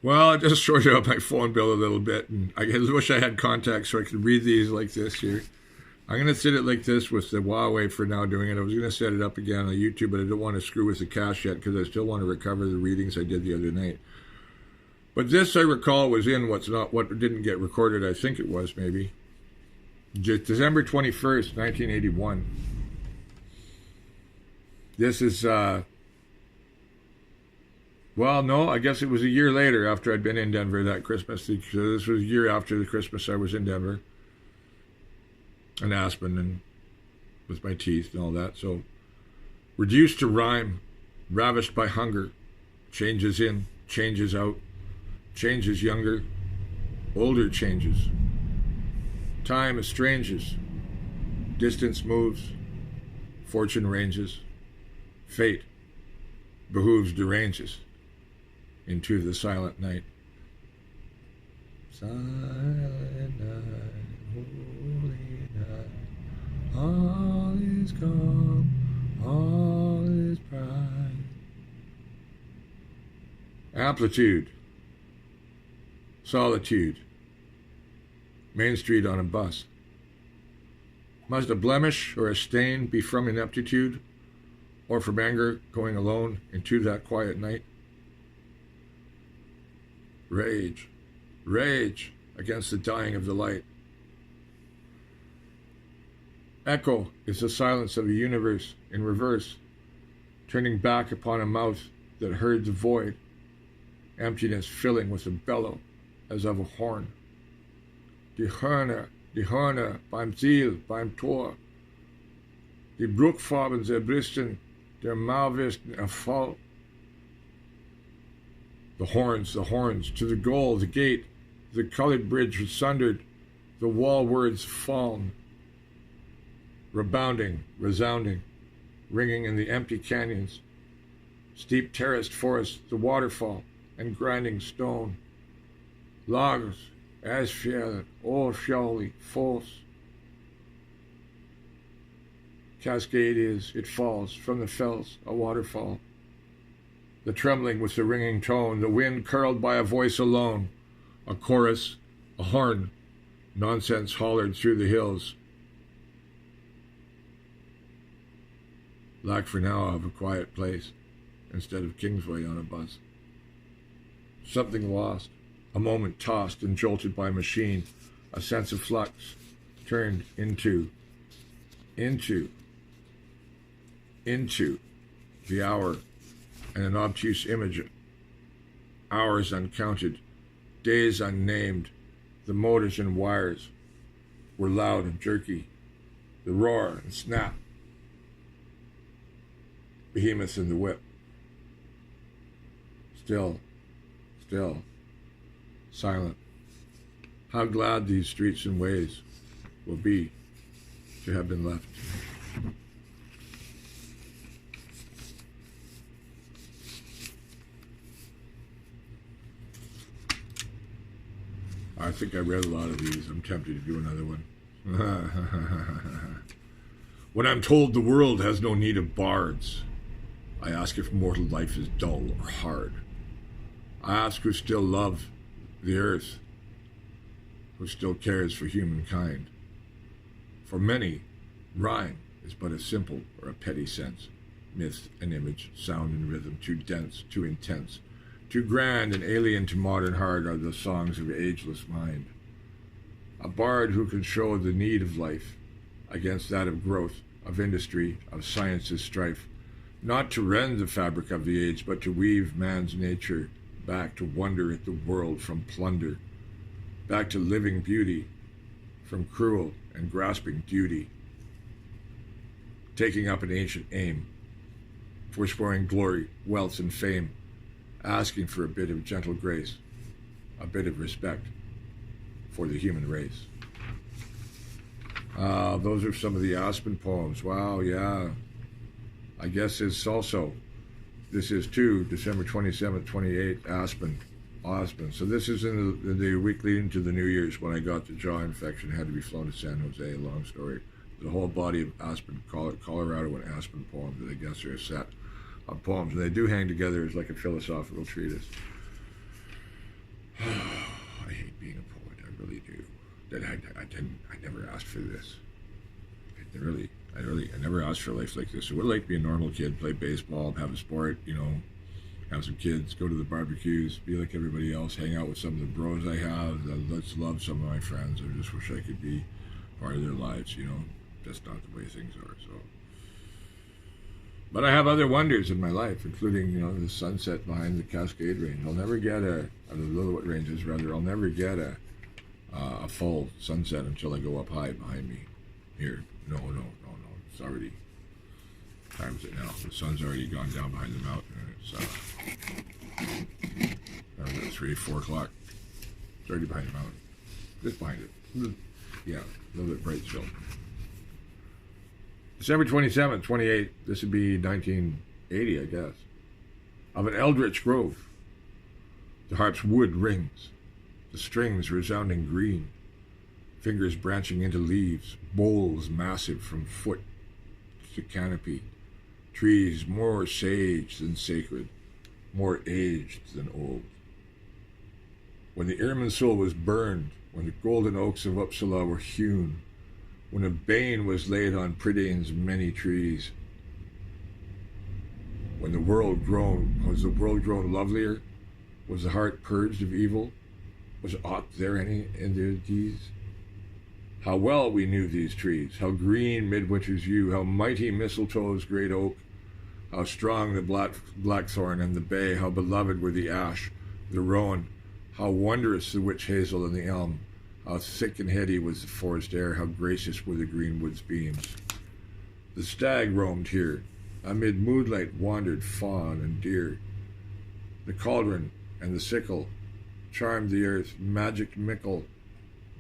Well, I just sorted out my phone bill a little bit, and I wish I had contacts so I could read these like this here. I'm going to set it like this with the Huawei for now doing it. I was going to set it up again on YouTube, but I don't want to screw with the cache yet because I still want to recover the readings I did the other night. But this, I recall, was in what didn't get recorded. I think it was maybe December 21st, 1981. This is, well, no, I guess it was a year later after I'd been in Denver that Christmas. So this was a year after the Christmas I was in Denver and Aspen and with my teeth and all that. So, reduced to rhyme, ravished by hunger, changes in, changes out, changes younger, older changes. Time estranges, distance moves, fortune ranges, fate behooves deranges into the silent night. Silent night, holy night, all is calm, all is bright. Amplitude, solitude, Main Street on a bus. Must a blemish or a stain be from ineptitude, or from anger going alone into that quiet night? Rage, rage against the dying of the light. Echo is the silence of the universe in reverse, turning back upon a mouth that heard the void, emptiness filling with a bellow as of a horn. Die Hörner beim Ziel, beim Tor. Die Bruchfarben zerbristen, der Malwisten Erfolg. The horns, to the goal, the gate, the colored bridge was sundered, the wall words fallen, rebounding, resounding, ringing in the empty canyons, steep terraced forest, the waterfall, and grinding stone. Lagers, Asfjell, Orfjolli, Falls. Cascade is, it falls, from the fells, a waterfall. The trembling with the ringing tone, the wind curled by a voice alone, a chorus, a horn, nonsense hollered through the hills. Lack for now of a quiet place, instead of Kingsway on a bus. Something lost, a moment tossed and jolted by machine, a sense of flux, turned into the hour, and an obtuse image, hours uncounted, days unnamed. The motors and wires were loud and jerky, the roar and snap, behemoths in the whip. Still, silent. How glad these streets and ways will be to have been left. I think I read a lot of these. I'm tempted to do another one. When I'm told the world has no need of bards, I ask if mortal life is dull or hard. I ask who still loves the earth, who still cares for humankind. For many, rhyme is but a simple or a petty sense, myth and image, sound and rhythm, too dense, too intense, too grand and alien to modern heart are the songs of ageless mind. A bard who can show the need of life against that of growth, of industry, of science's strife, not to rend the fabric of the age, but to weave man's nature back to wonder at the world from plunder, back to living beauty from cruel and grasping duty, taking up an ancient aim, forswearing glory, wealth, and fame, asking for a bit of gentle grace, a bit of respect for the human race. Those are some of the Aspen poems. Wow, yeah. I guess it's also, this is too, December 27th, 28th, Aspen. So this is in the week leading to the New Year's when I got the jaw infection, had to be flown to San Jose, long story. The whole body of Aspen, Colorado and Aspen poems that I guess are a set of poems, and they do hang together as like a philosophical treatise. that I never asked for this. I never asked for a life like this. I would like to be a normal kid, play baseball, have a sport, you know, have some kids, go to the barbecues, be like everybody else, hang out with some of the bros I have. Let's love some of my friends. I just wish I could be part of their lives, you know. That's not the way things are, so. But I have other wonders in my life, including, you know, the sunset behind the Cascade Range. I'll never get the Lillooet Ranges, rather. I'll never get a full sunset until I go up high behind me. Here, no. It's already, time is it now? The sun's already gone down behind the mountain. It's 3, 4 o'clock. It's already behind the mountain. Just behind it. Yeah, a little bit bright still. December 27th, 28th, this would be 1980, I guess. Of an eldritch grove. The harp's wood rings, the strings resounding green, fingers branching into leaves, bowls massive from foot to canopy, trees more sage than sacred, more aged than old. When the Irminsul was burned, when the golden oaks of Uppsala were hewn, when a bane was laid on Prydain's many trees, when the world was the world grown lovelier? Was the heart purged of evil? Was aught there any in their deeds? How well we knew these trees, how green midwinter's yew, how mighty mistletoe's great oak, how strong the blackthorn and the bay, how beloved were the ash, the rowan, how wondrous the witch hazel and the elm, how thick and heady was the forest air, how gracious were the greenwood's beams. The stag roamed here, amid moonlight wandered fawn and deer. The cauldron and the sickle charmed the earth, magic mickle,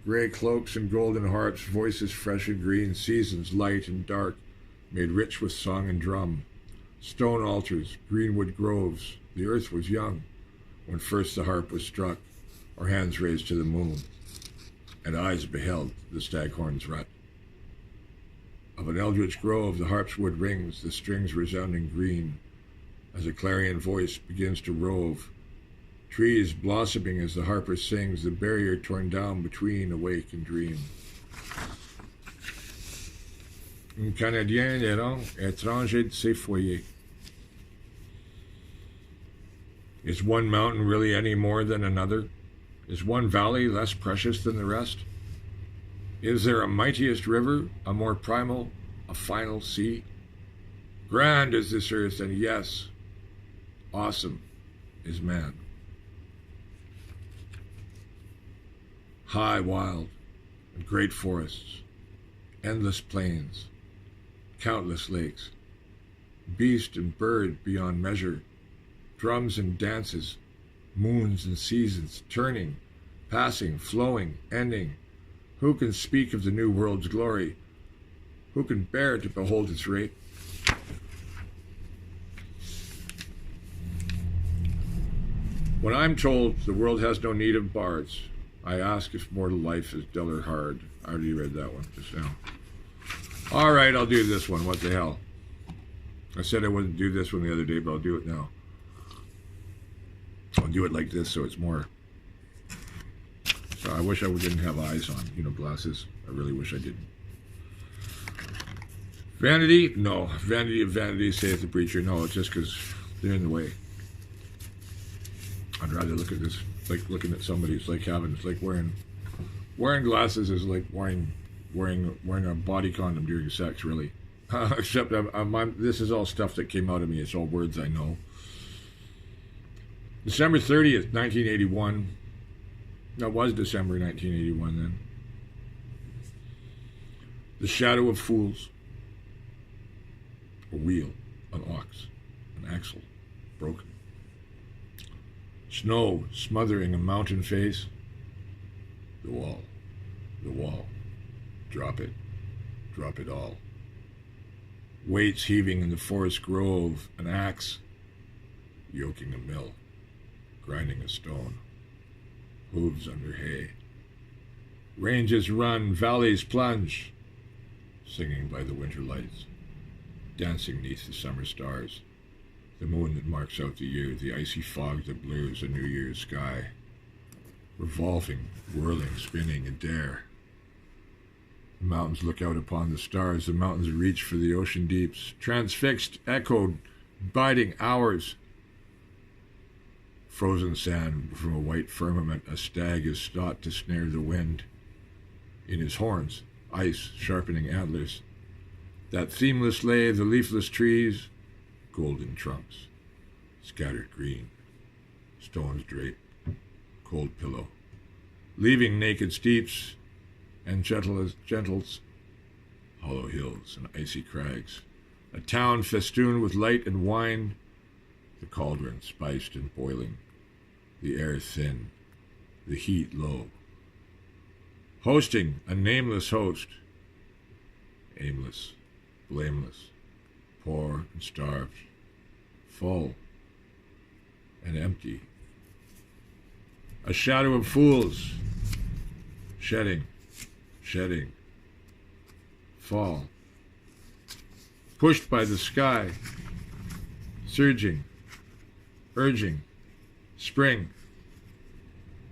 grey cloaks and golden harps, voices fresh and green, seasons light and dark, made rich with song and drum. Stone altars, greenwood groves, the earth was young, when first the harp was struck, or hands raised to the moon, and eyes beheld the staghorn's rut. Of an eldritch grove the harp's wood rings, the strings resounding green, as a clarion voice begins to rove, trees blossoming as the harper sings, the barrier torn down between awake and dream. Un canadien errant, étranger de ses foyers. Is one mountain really any more than another? Is one valley less precious than the rest? Is there a mightiest river, a more primal, a final sea? Grand is this earth, and yes, awesome is man. High, wild, and great forests, endless plains, countless lakes, beast and bird beyond measure, drums and dances, moons and seasons, turning, passing, flowing, ending. Who can speak of the new world's glory? Who can bear to behold its rate? When I'm told the world has no need of bards, I ask if mortal life is dull or hard. I already read that one just now. All right, I'll do this one. What the hell? I said I wouldn't do this one the other day, but I'll do it now. I'll do it like this so it's more. So I wish I didn't have eyes on, you know, glasses. I really wish I didn't. Vanity? No. Vanity of vanity, saith the preacher. No, it's just because they're in the way. I'd rather look at this, like looking at somebody. It's like wearing glasses is like wearing a body condom during sex, really. Except this is all stuff that came out of me. It's all words I know. December 30th, 1981. That was December 1981 then. The shadow of fools. A wheel, an ox, an axle, broken. Snow smothering a mountain face. The wall, drop it all. Weights heaving in the forest grove, an axe, yoking a mill, grinding a stone, hooves under hay. Ranges run, valleys plunge, singing by the winter lights, dancing neath the summer stars, the moon that marks out the year, the icy fog that blurs a New Year's sky, revolving, whirling, spinning, a dare, The mountains look out upon the stars. The mountains reach for the ocean deeps. Transfixed, echoed, biding hours. Frozen sand from a white firmament. A stag is sought to snare the wind. In his horns, ice sharpening antlers. That themeless lay, the leafless trees, golden trunks, scattered green, stones draped, cold pillow, leaving naked steeps and gentles, hollow hills and icy crags, a town festooned with light and wine, the cauldron spiced and boiling, the air thin, the heat low, hosting a nameless host, aimless, blameless, poor and starved, full and empty. A shadow of fools, shedding, fall, pushed by the sky, surging, urging, spring,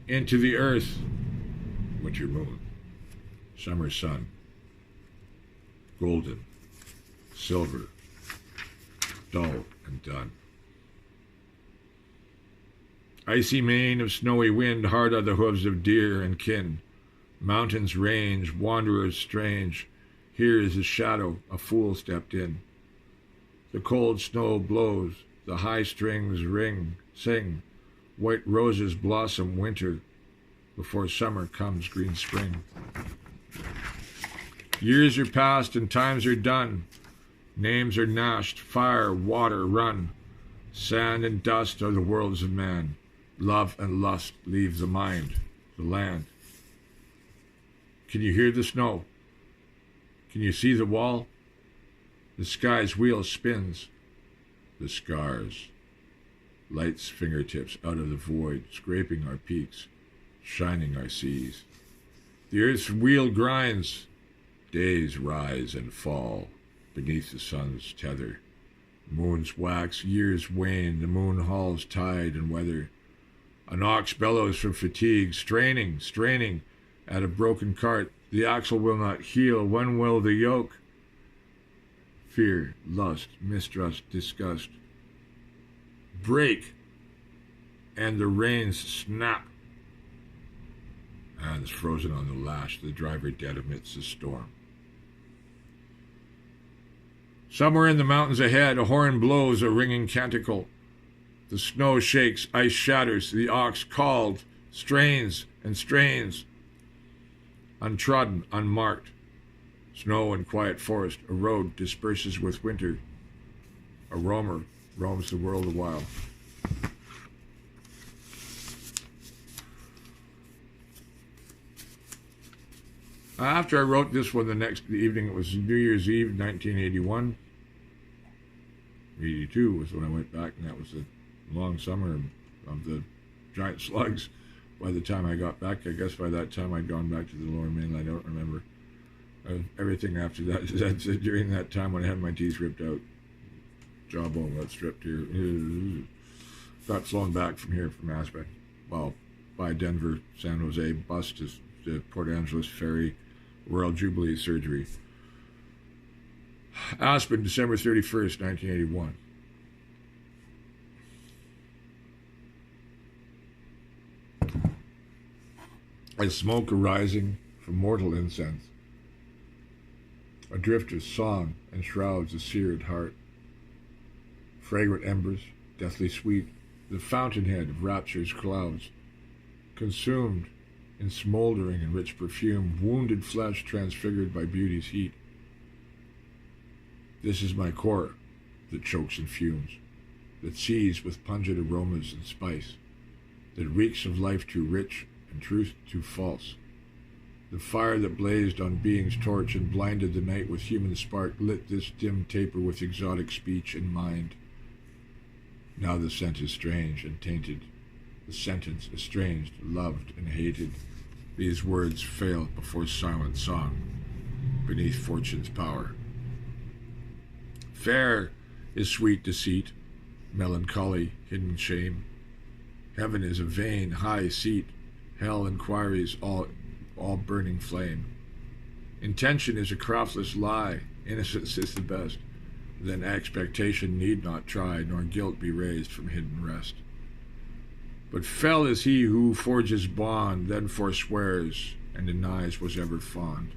into the earth, winter moon, summer sun, golden, silver, dull and done. Icy mane of snowy wind, hard are the hooves of deer and kin. Mountains range, wanderers strange. Here is a shadow, a fool stepped in. The cold snow blows, the high strings ring, sing. White roses blossom winter. Before summer comes green spring. Years are past and times are done. Names are gnashed, fire, water run. Sand and dust are the worlds of man. Love and lust leave the mind, the land. Can you hear the snow? Can you see the wall? The sky's wheel spins. The scars. Light's fingertips out of the void, scraping our peaks, shining our seas. The earth's wheel grinds. Days rise and fall beneath the sun's tether. Moons wax, years wane, the moon hauls tide and weather. An ox bellows from fatigue, straining at a broken cart. The axle will not heal. When will the yoke? Fear, lust, mistrust, disgust break, and the reins snap. Hands frozen on the lash, the driver dead amidst the storm. Somewhere in the mountains ahead, a horn blows a ringing canticle. The snow shakes, ice shatters, the ox called, strains and strains. Untrodden, unmarked, snow and quiet forest, a road disperses with winter. A roamer roams the world a while. After I wrote this one, the next evening, it was New Year's Eve, 1981. 82 was when I went back, and that was the long summer of the giant slugs. By the time I got back, I guess by that time I'd gone back to the lower mainland. I don't remember. Everything after that, during that time when I had my teeth ripped out, jawbone got stripped here, got flown back from here from Aspen, well, by Denver, San Jose, bus to Port Angeles ferry, Royal Jubilee surgery. Aspen, December 31st, 1981. A smoke arising from mortal incense. A drift of song enshrouds a seared heart. Fragrant embers, deathly sweet, the fountainhead of rapture's clouds. Consumed in smoldering and rich perfume, wounded flesh transfigured by beauty's heat. This is my core that chokes and fumes, that seethes with pungent aromas and spice, that reeks of life too rich and truth too false. The fire that blazed on being's torch and blinded the night with human spark lit this dim taper with exotic speech and mind. Now the scent is strange and tainted, the sentence estranged, loved and hated. These words fail before silent song, beneath fortune's power. Fair is sweet deceit, melancholy, hidden shame. Heaven is a vain, high seat, hell inquiries all burning flame. Intention is a craftless lie, innocence is the best. Then expectation need not try, nor guilt be raised from hidden rest. But fell is he who forges bond, then forswears, and denies was ever fond.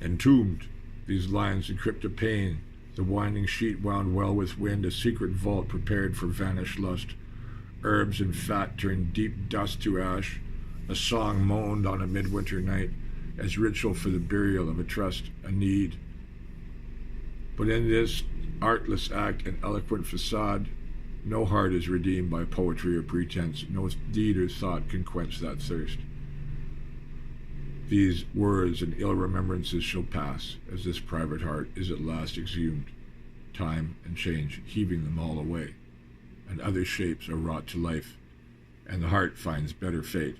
Entombed, these lines encrypt a pain, the winding sheet wound well with wind, a secret vault prepared for vanished lust. Herbs and fat turned deep dust to ash, a song moaned on a midwinter night, as ritual for the burial of a trust, a need. But in this artless act and eloquent facade, no heart is redeemed by poetry or pretense, no deed or thought can quench that thirst. These words and ill remembrances shall pass, as this private heart is at last exhumed, time and change heaving them all away, and other shapes are wrought to life, and the heart finds better fate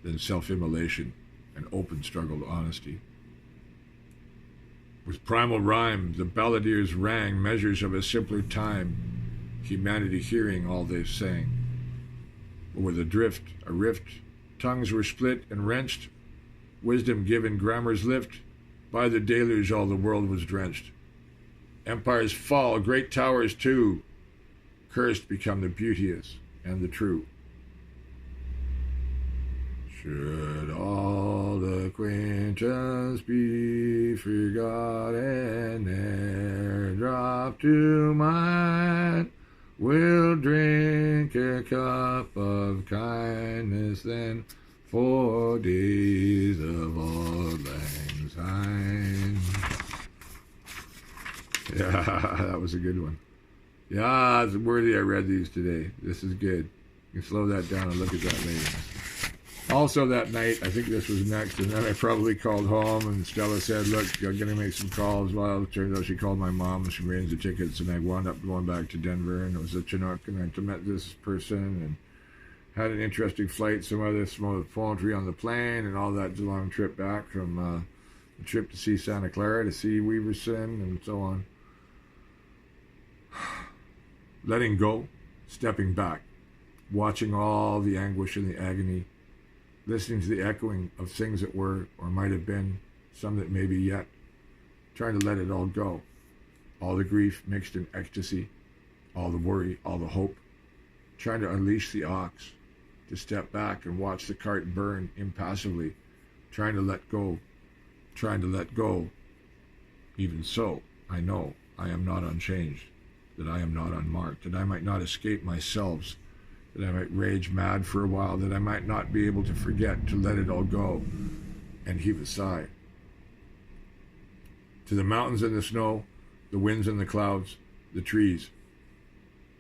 than self-immolation and open struggled honesty. With primal rhyme, the balladeers rang measures of a simpler time, humanity hearing all they sang. But with a rift, tongues were split and wrenched, wisdom given grammars lift, by the deluge all the world was drenched. Empires fall, great towers too, cursed become the beauteous and the true. Should all acquaintance be forgotten, ne'er drop to mind, we'll drink a cup of kindness then, for days of auld lang syne. Yeah, that was a good one. Yeah, it's worthy I read these today. This is good. You can slow that down and look at that later. Also that night, I think this was next, and then I probably called home, and Stella said, look, I'm going to make some calls. Well, it turns out she called my mom, and she arranged the tickets, and I wound up going back to Denver, and it was a Chinook, and I met this person, and had an interesting flight, some poetry on the plane, and all that long trip back from the trip to see Santa Clara, to see Weaverson, and so on. Letting go, stepping back, watching all the anguish and the agony, listening to the echoing of things that were or might have been, some that may be yet, trying to let it all go. All the grief mixed in ecstasy, all the worry, all the hope, trying to unleash the ox, to step back and watch the cart burn impassively, trying to let go. Even so, I know I am not unchanged, that I am not unmarked, that I might not escape myself, that I might rage mad for a while, that I might not be able to forget, to let it all go and heave a sigh. To the mountains and the snow, the winds and the clouds, the trees,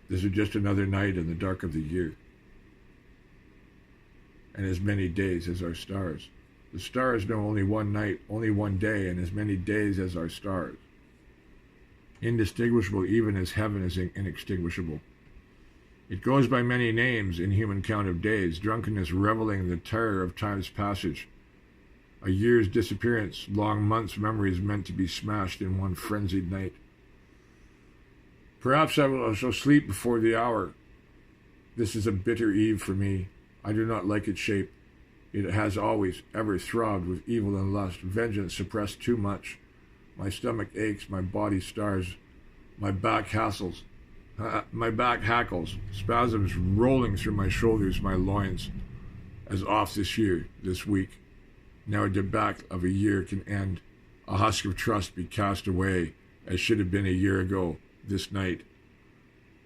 this is just another night in the dark of the year, and as many days as our stars. The stars know only one night, only one day, and as many days as our stars. Indistinguishable even as heaven is inextinguishable. It goes by many names in human count of days, drunkenness reveling the terror of time's passage. A year's disappearance, long months' memories meant to be smashed in one frenzied night. Perhaps I shall sleep before the hour. This is a bitter eve for me. I do not like its shape. It has always, ever throbbed with evil and lust, vengeance suppressed too much. My stomach aches, my body stars, my back hackles, spasms rolling through my shoulders, my loins, as oft this year, this week. Now a debacle of a year can end, a husk of trust be cast away, as should have been a year ago, this night.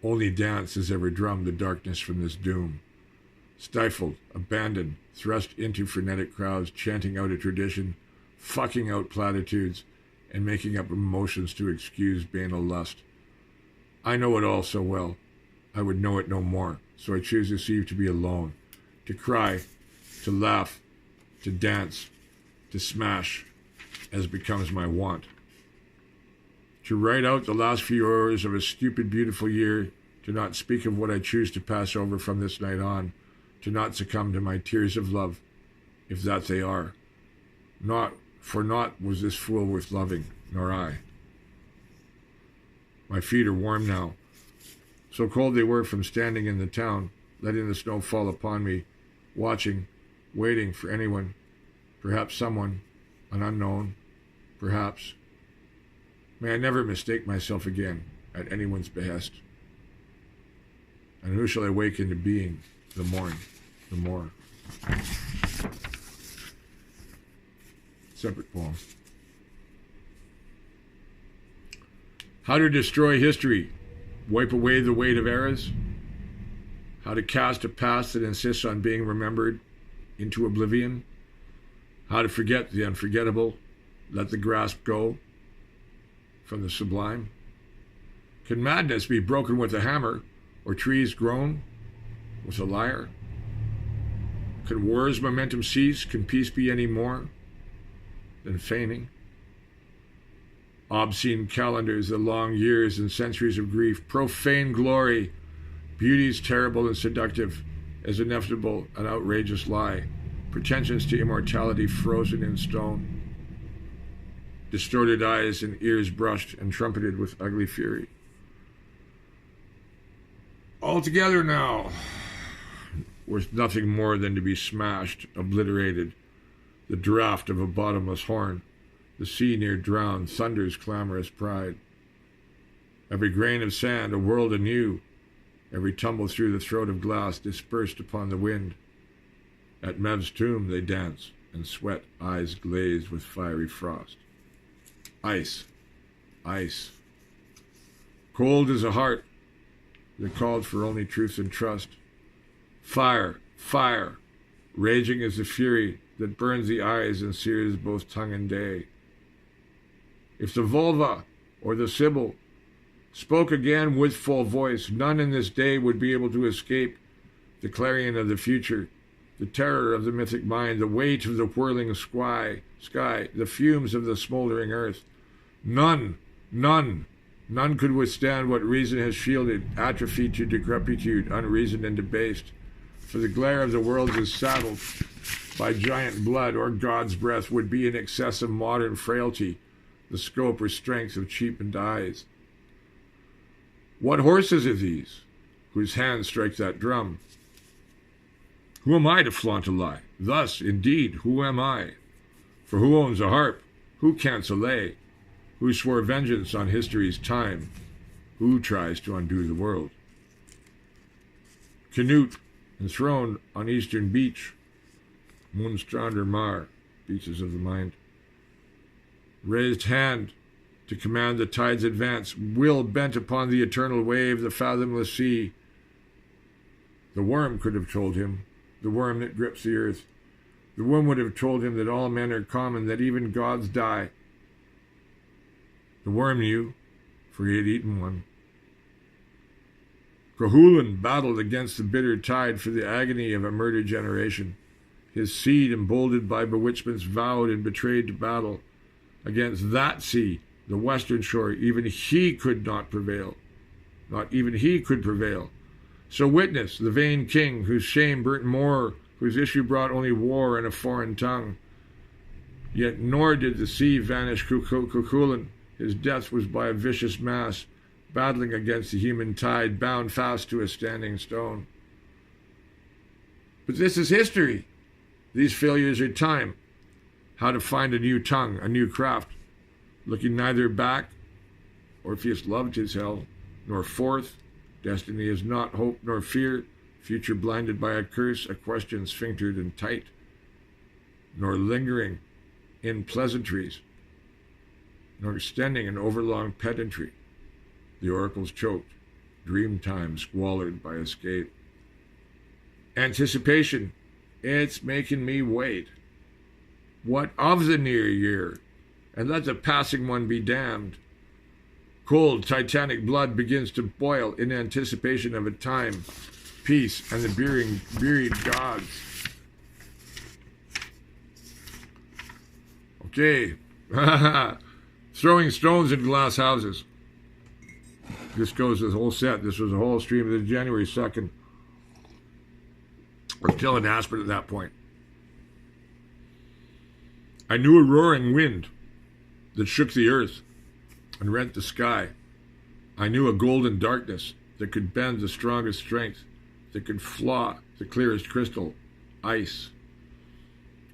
Only dance has ever drummed the darkness from this doom. Stifled, abandoned, thrust into frenetic crowds, chanting out a tradition, fucking out platitudes, and making up emotions to excuse banal lust. I know it all so well. I would know it no more, so I choose this eve to be alone, to cry, to laugh, to dance, to smash, as becomes my wont. To write out the last few hours of a stupid, beautiful year, to not speak of what I choose to pass over from this night on, to not succumb to my tears of love, if that they are. For naught was this fool worth loving, nor I. My feet are warm now, so cold they were from standing in the town, letting the snow fall upon me, watching, waiting for anyone, perhaps someone, an unknown, perhaps. May I never mistake myself again at anyone's behest. And who shall I wake into being the more? Separate poem. How to destroy history, wipe away the weight of eras, how to cast a past that insists on being remembered into oblivion, how to forget the unforgettable, let the grasp go from the sublime. Can madness be broken with a hammer, or trees grown with a lyre? Can war's momentum cease? Can peace be any more than feigning? Obscene calendars, the long years and centuries of grief, profane glory, beauties terrible and seductive, as inevitable an outrageous lie, pretensions to immortality frozen in stone, distorted eyes and ears brushed and trumpeted with ugly fury. Altogether now, worth nothing more than to be smashed, obliterated, the draught of a bottomless horn, the sea near drowned, thunder's clamorous pride. Every grain of sand, a world anew, every tumble through the throat of glass dispersed upon the wind. At Mev's tomb they dance and sweat, eyes glazed with fiery frost. Ice, ice. Cold as a heart that called for only truth and trust. Fire, fire, raging as the fury that burns the eyes and sears both tongue and day. If the vulva or the sibyl spoke again with full voice, none in this day would be able to escape the clarion of the future, the terror of the mythic mind, the weight of the whirling sky, the fumes of the smoldering earth. None could withstand what reason has shielded, atrophied to decrepitude, unreasoned and debased. For the glare of the world is saddled by giant blood, or God's breath would be in excess of modern frailty, the scope or strength of cheapened eyes. What horses are these, whose hands strike that drum? Who am I to flaunt a lie? Thus, indeed, who am I? For who owns a harp? Who cants a lay? Who swore vengeance on history's time? Who tries to undo the world? Canute, enthroned on eastern beach, Moonstrander Mar, beaches of the mind. Raised hand to command the tide's advance, will bent upon the eternal wave, the fathomless sea. The worm could have told him, the worm that grips the earth. The worm would have told him that all men are common, that even gods die. The worm knew, for he had eaten one. Cuchulainn battled against the bitter tide for the agony of a murdered generation. His seed, emboldened by bewitchments, vowed and betrayed to battle. Against that sea, the western shore, even he could not prevail. Not even he could prevail. So witness the vain king, whose shame burnt more, whose issue brought only war and a foreign tongue. Yet nor did the sea vanish Cuchulainn. His death was by a vicious mass, battling against the human tide, bound fast to a standing stone. But this is history. These failures are time. How to find a new tongue, a new craft, looking neither back, Orpheus loved his hell, nor forth, destiny is not hope nor fear, future blinded by a curse, a question sphinctered and tight, nor lingering in pleasantries, nor extending an overlong pedantry. The oracles choked, dream time squalid by escape. Anticipation, it's making me wait. What of the near year? And let the passing one be damned. Cold, titanic blood begins to boil in anticipation of a time, peace, and the buried gods. Okay. Throwing stones in glass houses. This goes with the whole set. This was a whole stream of January 2nd. We're still in Aspen at that point. I knew a roaring wind that shook the earth and rent the sky. I knew a golden darkness that could bend the strongest strength, that could flaw the clearest crystal, ice.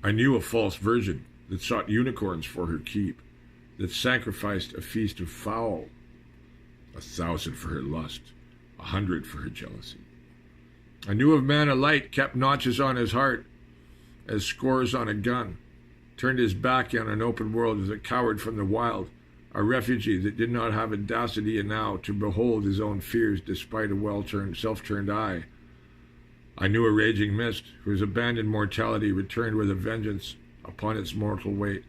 I knew a false virgin that sought unicorns for her keep, that sacrificed a feast of fowl, 1,000 for her lust, 100 for her jealousy. I knew of man a light kept notches on his heart, as scores on a gun, turned his back on an open world as a coward from the wild, a refugee that did not have audacity enow to behold his own fears despite a well-turned, self-turned eye. I knew a raging mist, whose abandoned mortality returned with a vengeance upon its mortal weight.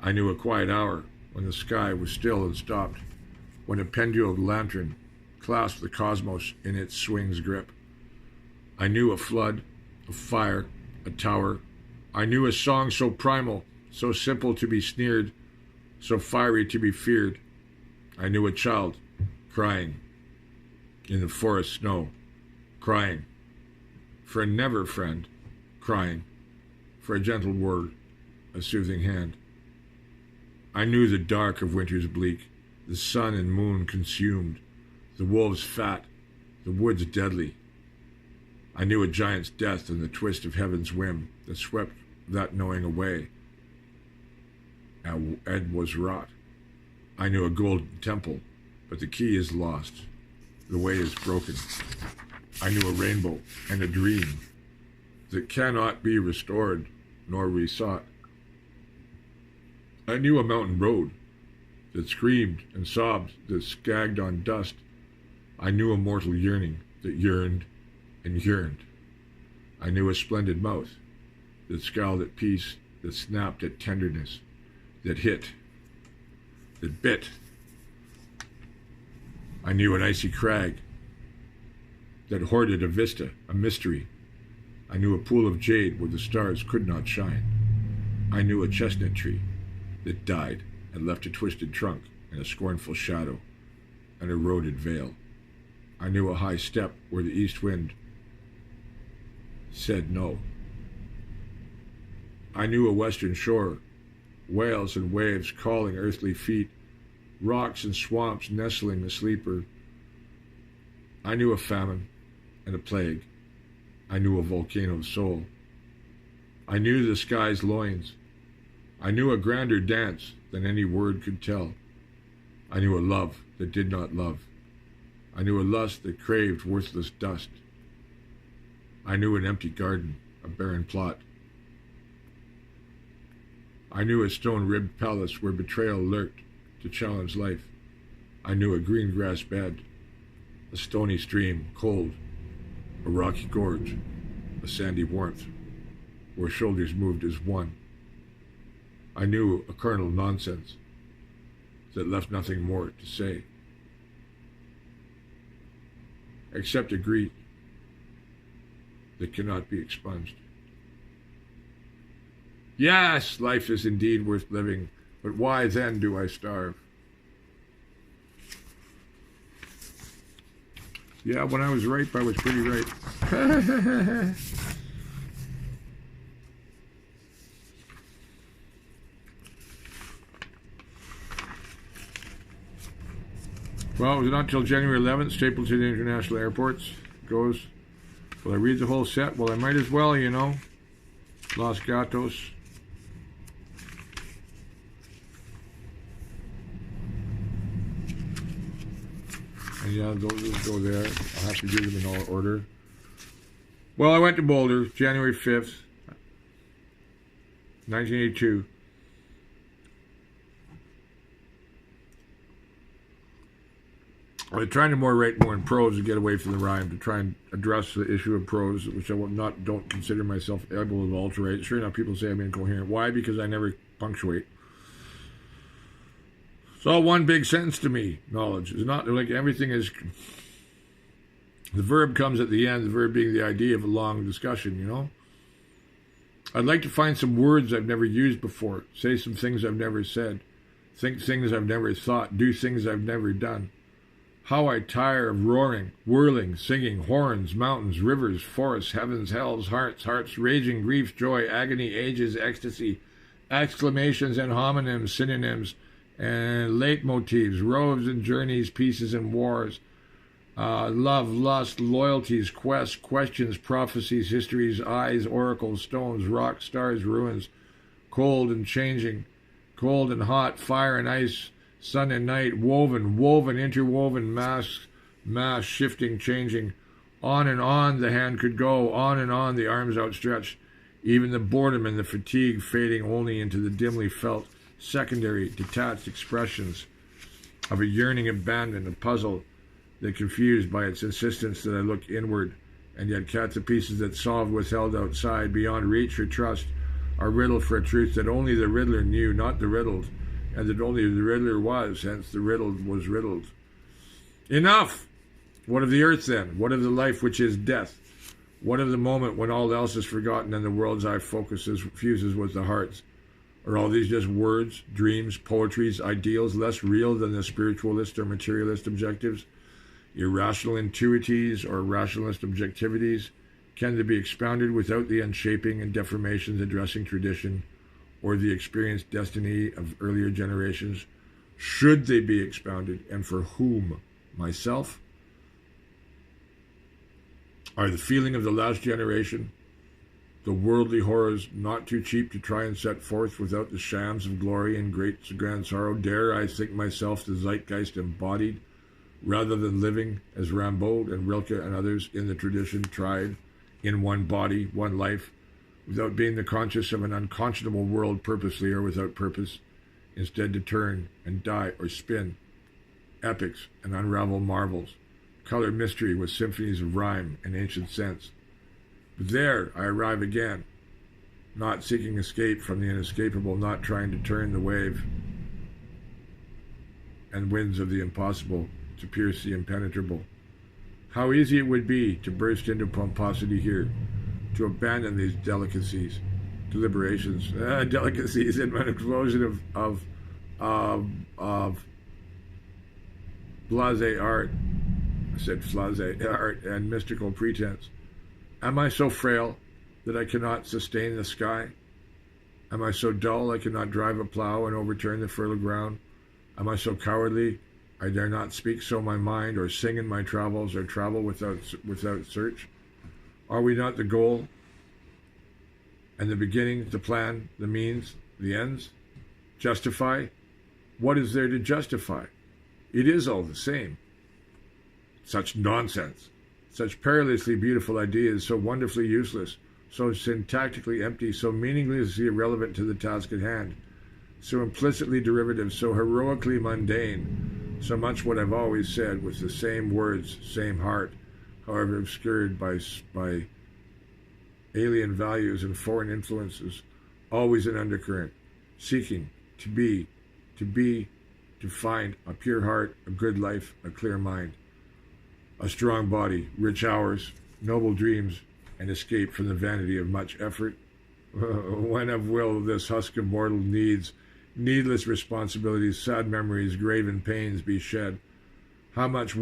I knew a quiet hour, when the sky was still and stopped, when a penduled lantern clasped the cosmos in its swing's grip. I knew a flood, a fire, a tower. I knew a song so primal, so simple to be sneered, so fiery to be feared. I knew a child crying in the forest snow, crying for a never friend, crying for a gentle word, a soothing hand. I knew the dark of winter's bleak, the sun and moon consumed, the wolves fat, the woods deadly. I knew a giant's death and the twist of heaven's whim that swept that knowing away. Ed was wrought. I knew a golden temple, but the key is lost. The way is broken. I knew a rainbow and a dream that cannot be restored nor resought. I knew a mountain road that screamed and sobbed, that skagged on dust. I knew a mortal yearning that yearned and yearned. I knew a splendid mouth that scowled at peace, that snapped at tenderness, that hit, that bit. I knew an icy crag that hoarded a vista, a mystery. I knew a pool of jade where the stars could not shine. I knew a chestnut tree that died and left a twisted trunk and a scornful shadow, an eroded veil. I knew a high step where the east wind said no. I knew a western shore, whales and waves calling earthly feet, rocks and swamps nestling the sleeper. I knew a famine and a plague. I knew a volcano's soul. I knew the sky's loins. I knew a grander dance than any word could tell. I knew a love that did not love. I knew a lust that craved worthless dust. I knew an empty garden, a barren plot. I knew a stone-ribbed palace where betrayal lurked to challenge life. I knew a green grass bed, a stony stream, cold, a rocky gorge, a sandy warmth, where shoulders moved as one. I knew a carnal nonsense that left nothing more to say, except a grief that cannot be expunged. Yes, life is indeed worth living, but why then do I starve? Yeah, when I was ripe, I was pretty ripe. Well, it was not until January 11th, Stapleton International Airport goes, will I read the whole set? Well, I might as well, you know. Los Gatos. And yeah, those go there. I'll have to do them in all order. Well, I went to Boulder, January 5th, 1982. I was trying to write more in prose to get away from the rhyme, to try and address the issue of prose, which I don't consider myself able to alterate. Sure enough, people say I'm incoherent. Why? Because I never punctuate. It's all one big sentence to me. Knowledge is not like everything is. The verb comes at the end. The verb being the idea of a long discussion. You know. I'd like to find some words I've never used before. Say some things I've never said. Think things I've never thought. Do things I've never done. How I tire of roaring, whirling, singing, horns, mountains, rivers, forests, heavens, hells, hearts, harps, raging, grief, joy, agony, ages, ecstasy, exclamations and homonyms, synonyms, and leitmotifs, roves and journeys, pieces and wars, love, lust, loyalties, quests, questions, prophecies, histories, eyes, oracles, stones, rocks, stars, ruins, cold and changing, cold and hot, fire and ice, sun and night, woven, interwoven, mass, shifting, changing. On and on the hand could go, on and on the arms outstretched, even the boredom and the fatigue fading only into the dimly felt, secondary, detached expressions of a yearning abandon, a puzzle that confused by its insistence that I look inward, and yet catch the pieces that solved was held outside, beyond reach or trust, are riddled for a truth that only the riddler knew, not the riddled, and that only the riddler was, hence the riddled was riddled. Enough! What of the earth then? What of the life which is death? What of the moment when all else is forgotten and the world's eye fuses with the heart's? Are all these just words, dreams, poetries, ideals, less real than the spiritualist or materialist objectives? Irrational intuities or rationalist objectivities? Can they be expounded without the unshaping and deformations addressing tradition or the experienced destiny of earlier generations? Should they be expounded, and for whom? Myself? Are the feeling of the last generation, the worldly horrors not too cheap to try and set forth without the shams of glory and grand sorrow? Dare I think myself the zeitgeist embodied, rather than living as Rimbaud and Rilke and others in the tradition tried, in one body, one life, without being the conscious of an unconscionable world purposely or without purpose, instead to turn and die or spin epics and unravel marvels, color mystery with symphonies of rhyme and ancient sense. But there I arrive again, not seeking escape from the inescapable, not trying to turn the wave and winds of the impossible to pierce the impenetrable. How easy it would be to burst into pomposity here, to abandon these delicacies, deliberations, delicacies in an explosion of blasé art. I said blasé art and mystical pretense. Am I so frail that I cannot sustain the sky? Am I so dull I cannot drive a plow and overturn the fertile ground? Am I so cowardly I dare not speak so my mind, or sing in my travels, or travel without search? Are we not the goal, and the beginning, the plan, the means, the ends? Justify? What is there to justify? It is all the same. Such nonsense, such perilously beautiful ideas, so wonderfully useless, so syntactically empty, so meaninglessly irrelevant to the task at hand, so implicitly derivative, so heroically mundane, so much what I've always said, with the same words, same heart, however obscured by alien values and foreign influences, always an undercurrent, seeking to find a pure heart, a good life, a clear mind, a strong body, rich hours, noble dreams, and escape from the vanity of much effort. When of will this husk of mortal needs, needless responsibilities, sad memories, graven pains be shed? How much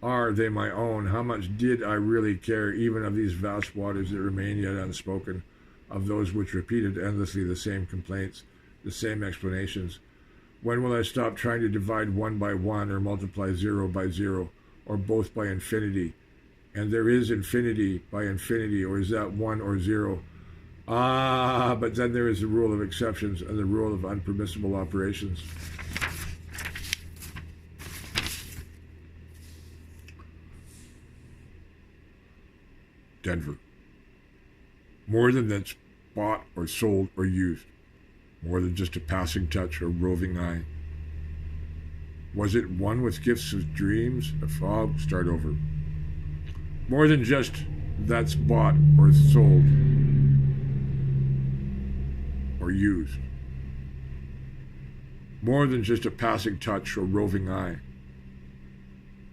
are they my own? How much did I really care, even of these vast waters that remain yet unspoken, of those which repeated endlessly the same complaints, the same explanations? When will I stop trying to divide one by one, or multiply 0 by 0, or both by infinity? And there is infinity by infinity, or is that 1 or 0? But then there is the rule of exceptions and the rule of unpermissible operations. Denver. More than that's bought or sold or used. More than just a passing touch or roving eye. Was it one with gifts of dreams? I'll start over. More than just that's bought or sold or used. More than just a passing touch or roving eye.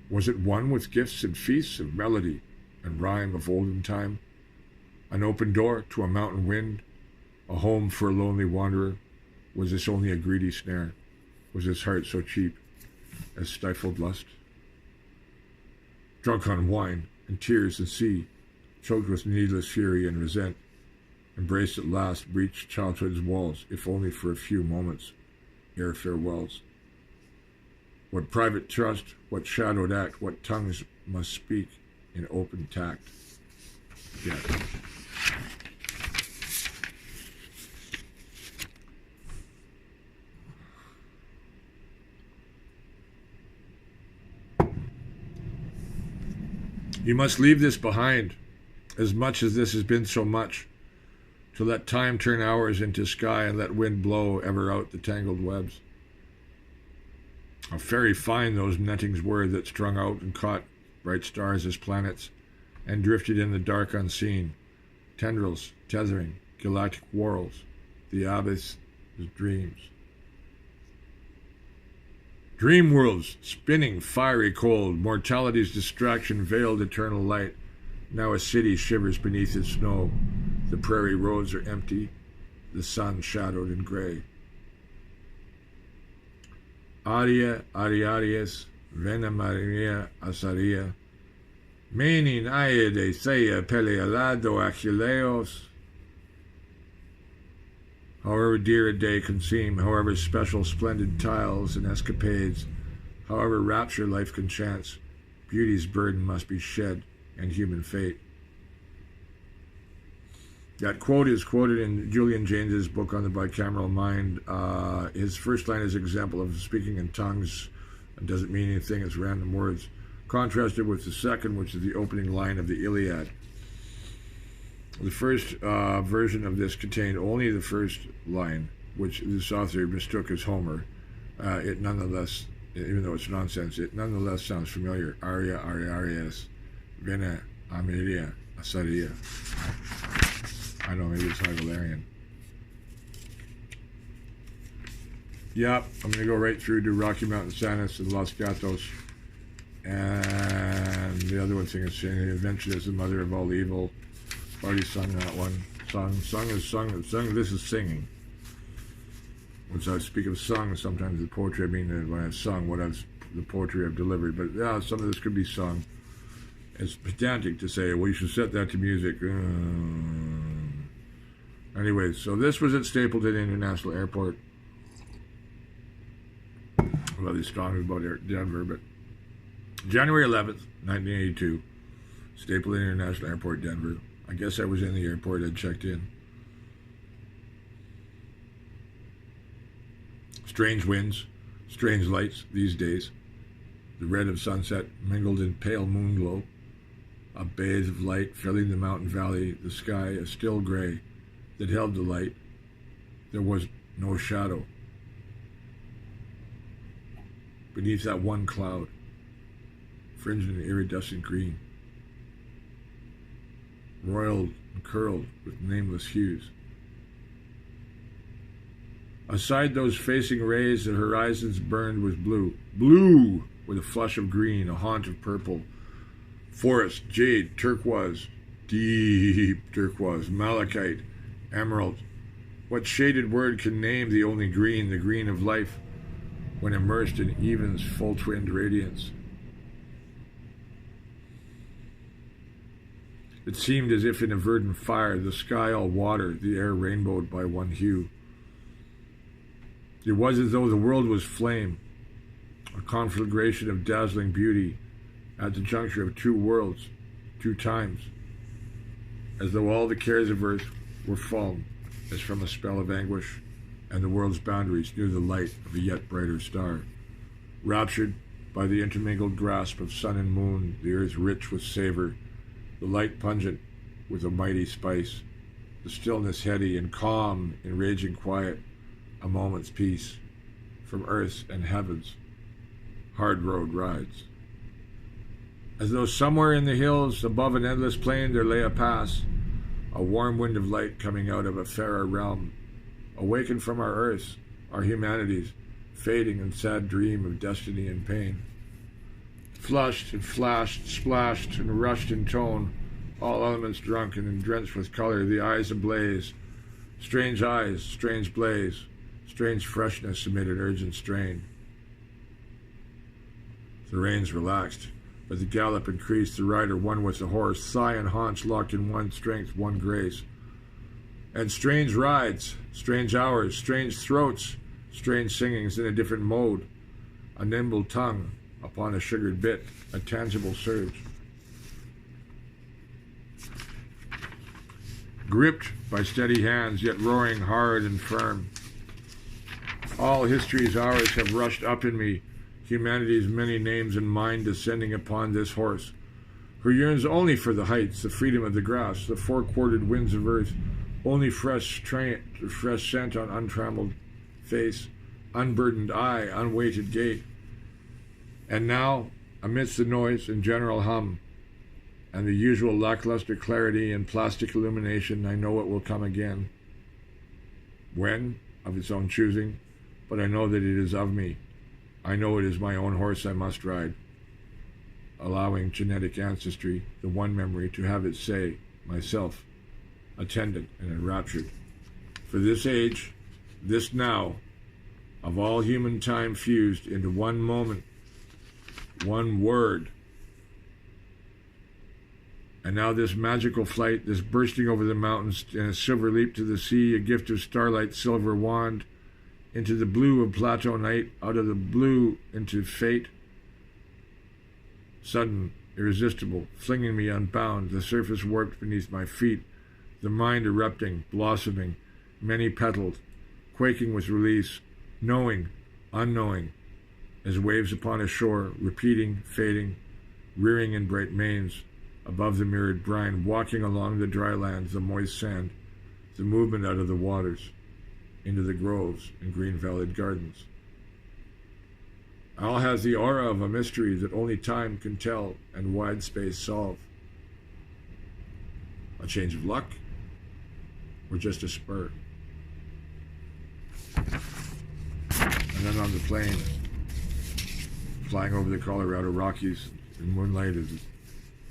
Was it one with gifts and feasts of melody and rhyme of olden time? An open door to a mountain wind, a home for a lonely wanderer? Was this only a greedy snare? Was this heart so cheap as stifled lust? Drunk on wine and tears and sea, choked with needless fury and resent, embraced at last, breached childhood's walls, if only for a few moments, ere farewells. What private trust, what shadowed act, what tongues must speak in open tact? Yet. You must leave this behind, as much as this has been so much, to let time turn hours into sky and let wind blow ever out the tangled webs. How very fine those nettings were that strung out and caught bright stars as planets and drifted in the dark unseen, tendrils tethering galactic whorls, the abyss is dreams. Dream worlds, spinning fiery cold, mortality's distraction veiled eternal light. Now a city shivers beneath its snow. The prairie roads are empty, the sun shadowed and gray. Aria, Ariarius, Vena Maria, Asaria, Menin Aede, Thea, Pelealado, Achilleos. However dear a day can seem, however special splendid tiles and escapades, however rapture life can chance, beauty's burden must be shed, and human fate. That quote is quoted in Julian James's book on the bicameral mind. His first line is an example of speaking in tongues and doesn't mean anything, it's random words, contrasted with the second, which is the opening line of the Iliad. The first version of this contained only the first line, which this author mistook as Homer. It nonetheless, even though it's nonsense, it nonetheless sounds familiar. Aria, Ariarias, Vena, Amiria, Asaria. I know, maybe it's Hegelian. Yep, I'm going to go right through to Rocky Mountain Sanus and Los Gatos. And the other one thing is saying, invention is the mother of all evil. Already sung that one. Sung is sung. This is singing. When I speak of sung, sometimes the poetry, I mean when I've sung, the poetry I've delivered. But yeah, some of this could be sung. It's pedantic to say, well, you should set that to music. Anyway, so this was at Stapleton International Airport. Well, these songs about Denver, but January 11th, 1982, Stapleton International Airport, Denver. I guess I was in the airport. I'd checked in. Strange winds, strange lights these days. The red of sunset mingled in pale moon glow. A bathe of light filling the mountain valley, the sky a still gray that held the light. There was no shadow beneath that one cloud, fringed in iridescent green, roiled and curled with nameless hues. Aside those facing rays, the horizons burned with blue. Blue with a flush of green, a haunt of purple. Forest, jade, turquoise, deep turquoise, malachite, emerald. What shaded word can name the only green, the green of life, when immersed in even's full-twinned radiance? It seemed as if in a verdant fire, the sky all water, the air rainbowed by one hue. It was as though the world was flame, a conflagration of dazzling beauty at the juncture of two worlds, two times, as though all the cares of earth were fallen as from a spell of anguish, and the world's boundaries knew the light of a yet brighter star. Raptured by the intermingled grasp of sun and moon, the earth rich with savor, the light pungent with a mighty spice, the stillness heady and calm in raging quiet, a moment's peace from earth and heavens, hard road rides. As though somewhere in the hills above an endless plain there lay a pass, a warm wind of light coming out of a fairer realm, awakened from our earths, our humanities, fading in sad dream of destiny and pain. Flushed and flashed, splashed and rushed in tone, all elements drunken and drenched with color, the eyes ablaze. Strange eyes, strange blaze, strange freshness amid an urgent strain. The reins relaxed, but the gallop increased, the rider one with the horse, thigh and haunch locked in one strength, one grace. And strange rides, strange hours, strange throats, strange singings in a different mode, a nimble tongue upon a sugared bit, a tangible surge. Gripped by steady hands, yet roaring hard and firm. All history's hours have rushed up in me, humanity's many names and mine descending upon this horse, who yearns only for the heights, the freedom of the grass, the four-quartered winds of earth, only fresh scent on untrammeled face, unburdened eye, unweighted gait. And now, amidst the noise and general hum, and the usual lackluster clarity and plastic illumination, I know it will come again. When? Of its own choosing, but I know that it is of me. I know it is my own horse I must ride, allowing genetic ancestry, the one memory, to have its say, myself, attendant and enraptured. For this age, this now, of all human time fused into one moment, one word. And now this magical flight, this bursting over the mountains and a silver leap to the sea, a gift of starlight, silver wand, into the blue of plateau night, out of the blue into fate. Sudden, irresistible, flinging me unbound, the surface warped beneath my feet, the mind erupting, blossoming, many-petaled, quaking with release, knowing, unknowing, as waves upon a shore, repeating, fading, rearing in bright manes, above the mirrored brine, walking along the dry lands, the moist sand, the movement out of the waters, into the groves and green-valleyed gardens. All has the aura of a mystery that only time can tell and wide space solve. A change of luck, or just a spur. And then on the plane, flying over the Colorado Rockies in moonlight as the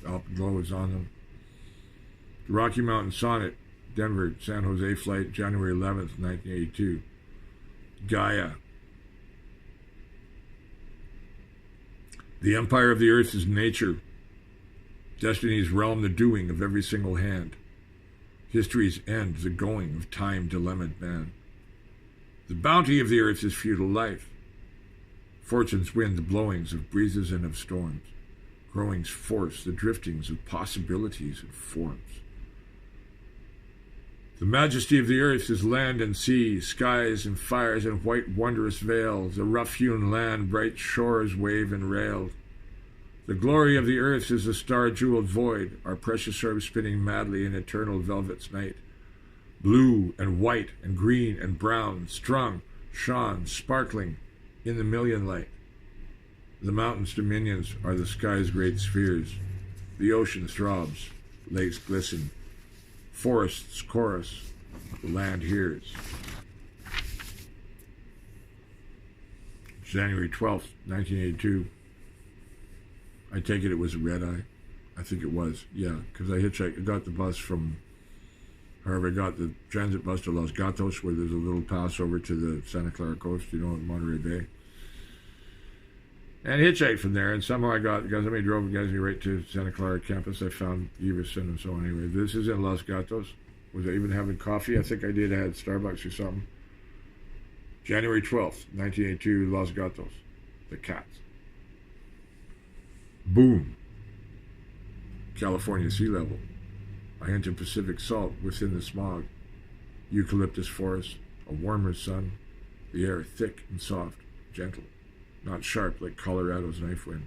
alpenglow is on them. The Rocky Mountain Sonnet, Denver, San Jose flight, January 11th, 1982. Gaea. The empire of the earth is nature. Destiny's realm, the doing of every single hand. History's end, the going of time dilemmaed man. The bounty of the earth is feudal life. Fortune's wind, the blowings of breezes and of storms. Growing's force, the driftings of possibilities and forms. The majesty of the earth is land and sea, skies and fires and white wondrous veils, a rough-hewn land, bright shores wave and railed. The glory of the earth is the star-jeweled void, our precious orbs spinning madly in eternal velvet's night. Blue and white and green and brown, strung, shone, sparkling in the million light. The mountain's dominions are the sky's great spheres. The ocean throbs, lakes glisten. Forests chorus, the land hears. January 12th, 1982. I take it was a red-eye. I think it was, yeah, because I hitchhiked. I got the bus from, however, I got the transit bus to Los Gatos, where there's a little pass over to the Santa Clara coast, you know, in Monterey Bay. And hitchhiked from there, and somehow I got, because somebody drove me right to Santa Clara campus. I found Everson and so on. Anyway, this is in Los Gatos. Was I even having coffee? I think I did. I had Starbucks or something. January 12th, 1982, Los Gatos. The Cats. Boom. California sea level. A hint of Pacific salt within the smog. Eucalyptus forest, a warmer sun. The air thick and soft, gentle. Not sharp like Colorado's knife wind.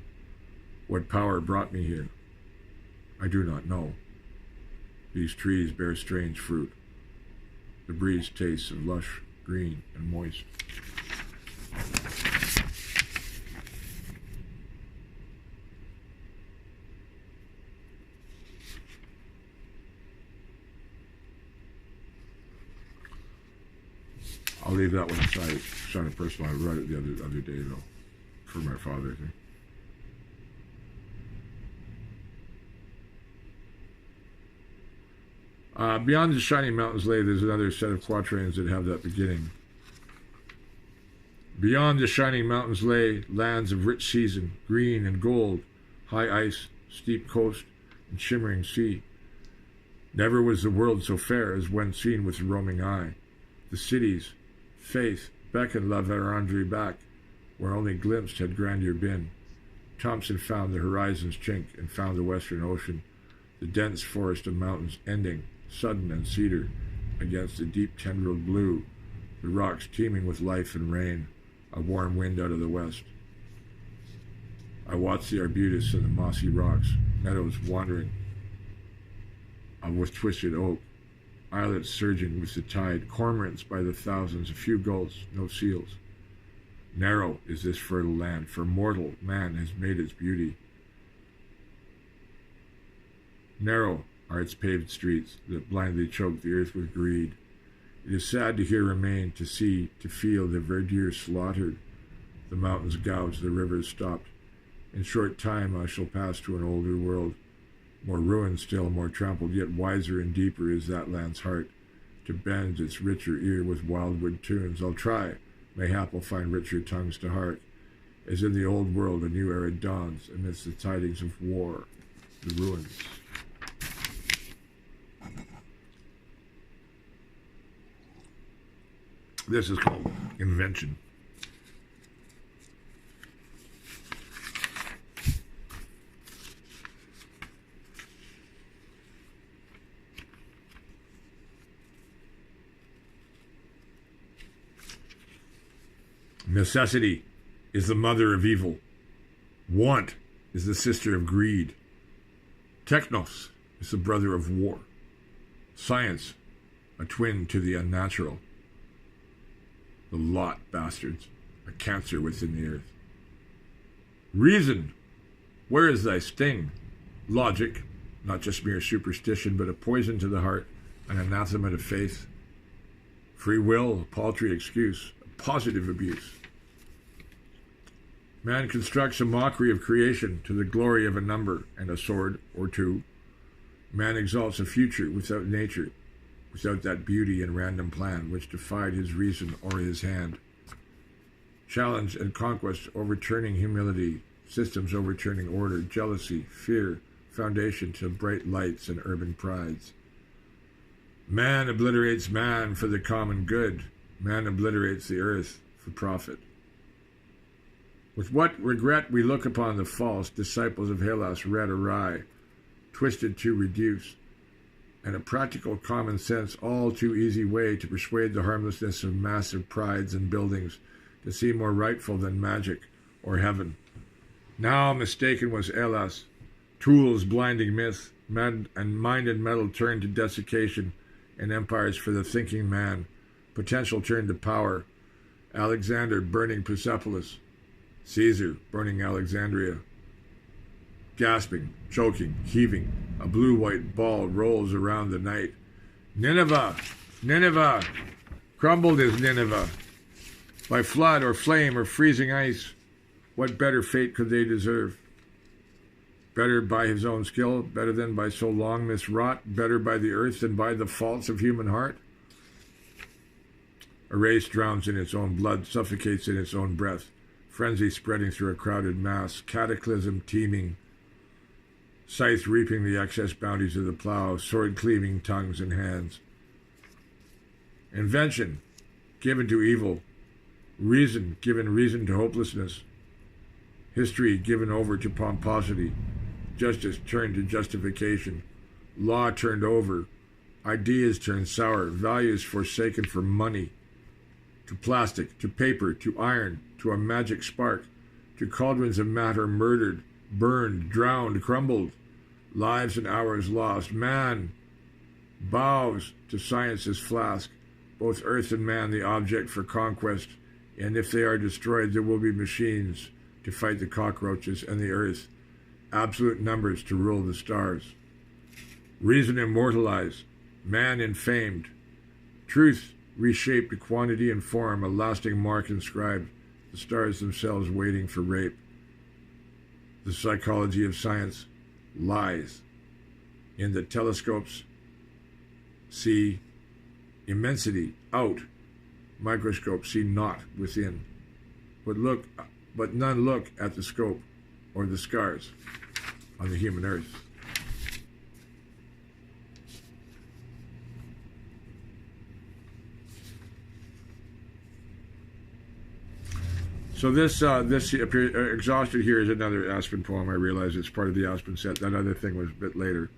What power brought me here? I do not know. These trees bear strange fruit. The breeze tastes of lush, green, and moist. I'll leave that one aside. It's kind of personal. I wrote it the other day, though, for my father, I think. Beyond the shining mountains lay, there's another set of quatrains that have that beginning. Beyond the shining mountains lay lands of rich season, green and gold, high ice, steep coast, and shimmering sea. Never was the world so fair as when seen with the roaming eye. The cities, faith, beckoned LaVerendrye back, where only glimpsed had grandeur been. Thompson found the horizon's chink and found the western ocean, the dense forest of mountains ending, sudden and cedar, against the deep tendrilled blue, the rocks teeming with life and rain, a warm wind out of the west. I watched the arbutus and the mossy rocks, meadows wandering with twisted oak, islets surging with the tide, cormorants by the thousands, a few gulls, no seals. Narrow is this fertile land, for mortal man has made its beauty. Narrow are its paved streets that blindly choke the earth with greed. It is sad to hear remain, to see, to feel the verdure slaughtered, the mountains gouged, the rivers stopped. In short time I shall pass to an older world, more ruined still, more trampled, yet wiser and deeper is that land's heart, to bend its richer ear with wildwood tunes. I'll try, mayhap I'll find richer tongues to hark, as in the old world a new era dawns amidst the tidings of war, the ruins. This is called Invention. Necessity is the mother of evil. Want is the sister of greed. Technos is the brother of war. Science, a twin to the unnatural. The lot, bastards, a cancer within the earth. Reason, where is thy sting? Logic, not just mere superstition, but a poison to the heart, an anathema to faith. Free will, a paltry excuse, a positive abuse. Man constructs a mockery of creation to the glory of a number and a sword or two. Man exalts a future without nature, without that beauty and random plan which defied his reason or his hand. Challenge and conquest overturning humility, systems overturning order, jealousy, fear, foundation to bright lights and urban prides. Man obliterates man for the common good. Man obliterates the earth for profit. With what regret we look upon the false disciples of Hellas read awry, twisted to reduce, and a practical common sense all too easy way to persuade the harmlessness of massive prides and buildings to seem more rightful than magic or heaven. Now mistaken was Hellas, tools blinding myth, and mind and metal turned to desiccation, and empires for the thinking man, potential turned to power, Alexander burning Persepolis, Caesar burning Alexandria. Gasping, choking, heaving, a blue-white ball rolls around the night. Nineveh! Nineveh! Crumbled is Nineveh. By flood or flame or freezing ice, what better fate could they deserve? Better by his own skill, better than by so long miswrought, better by the earth than by the faults of human heart? A race drowns in its own blood, suffocates in its own breath, frenzy spreading through a crowded mass, cataclysm teeming, scythe reaping the excess bounties of the plow, sword-cleaving tongues and hands. Invention, given to evil. Reason, given reason to hopelessness. History, given over to pomposity. Justice turned to justification. Law turned over. Ideas turned sour. Values forsaken for money. To plastic, to paper, to iron, to a magic spark, to cauldrons of matter murdered, burned, drowned, crumbled, lives and hours lost. Man bows to science's flask, both earth and man the object for conquest, and if they are destroyed, there will be machines to fight the cockroaches and the earth, absolute numbers to rule the stars. Reason immortalized, man infamed, truth reshaped to quantity and form, a lasting mark inscribed, the stars themselves waiting for rape. The psychology of science lies. In the telescopes, see immensity out. Microscopes see naught within. But none look at the scope or the scars on the human earth. So this Exhausted here is another Aspen poem. I realize it's part of the Aspen set. That other thing was a bit later.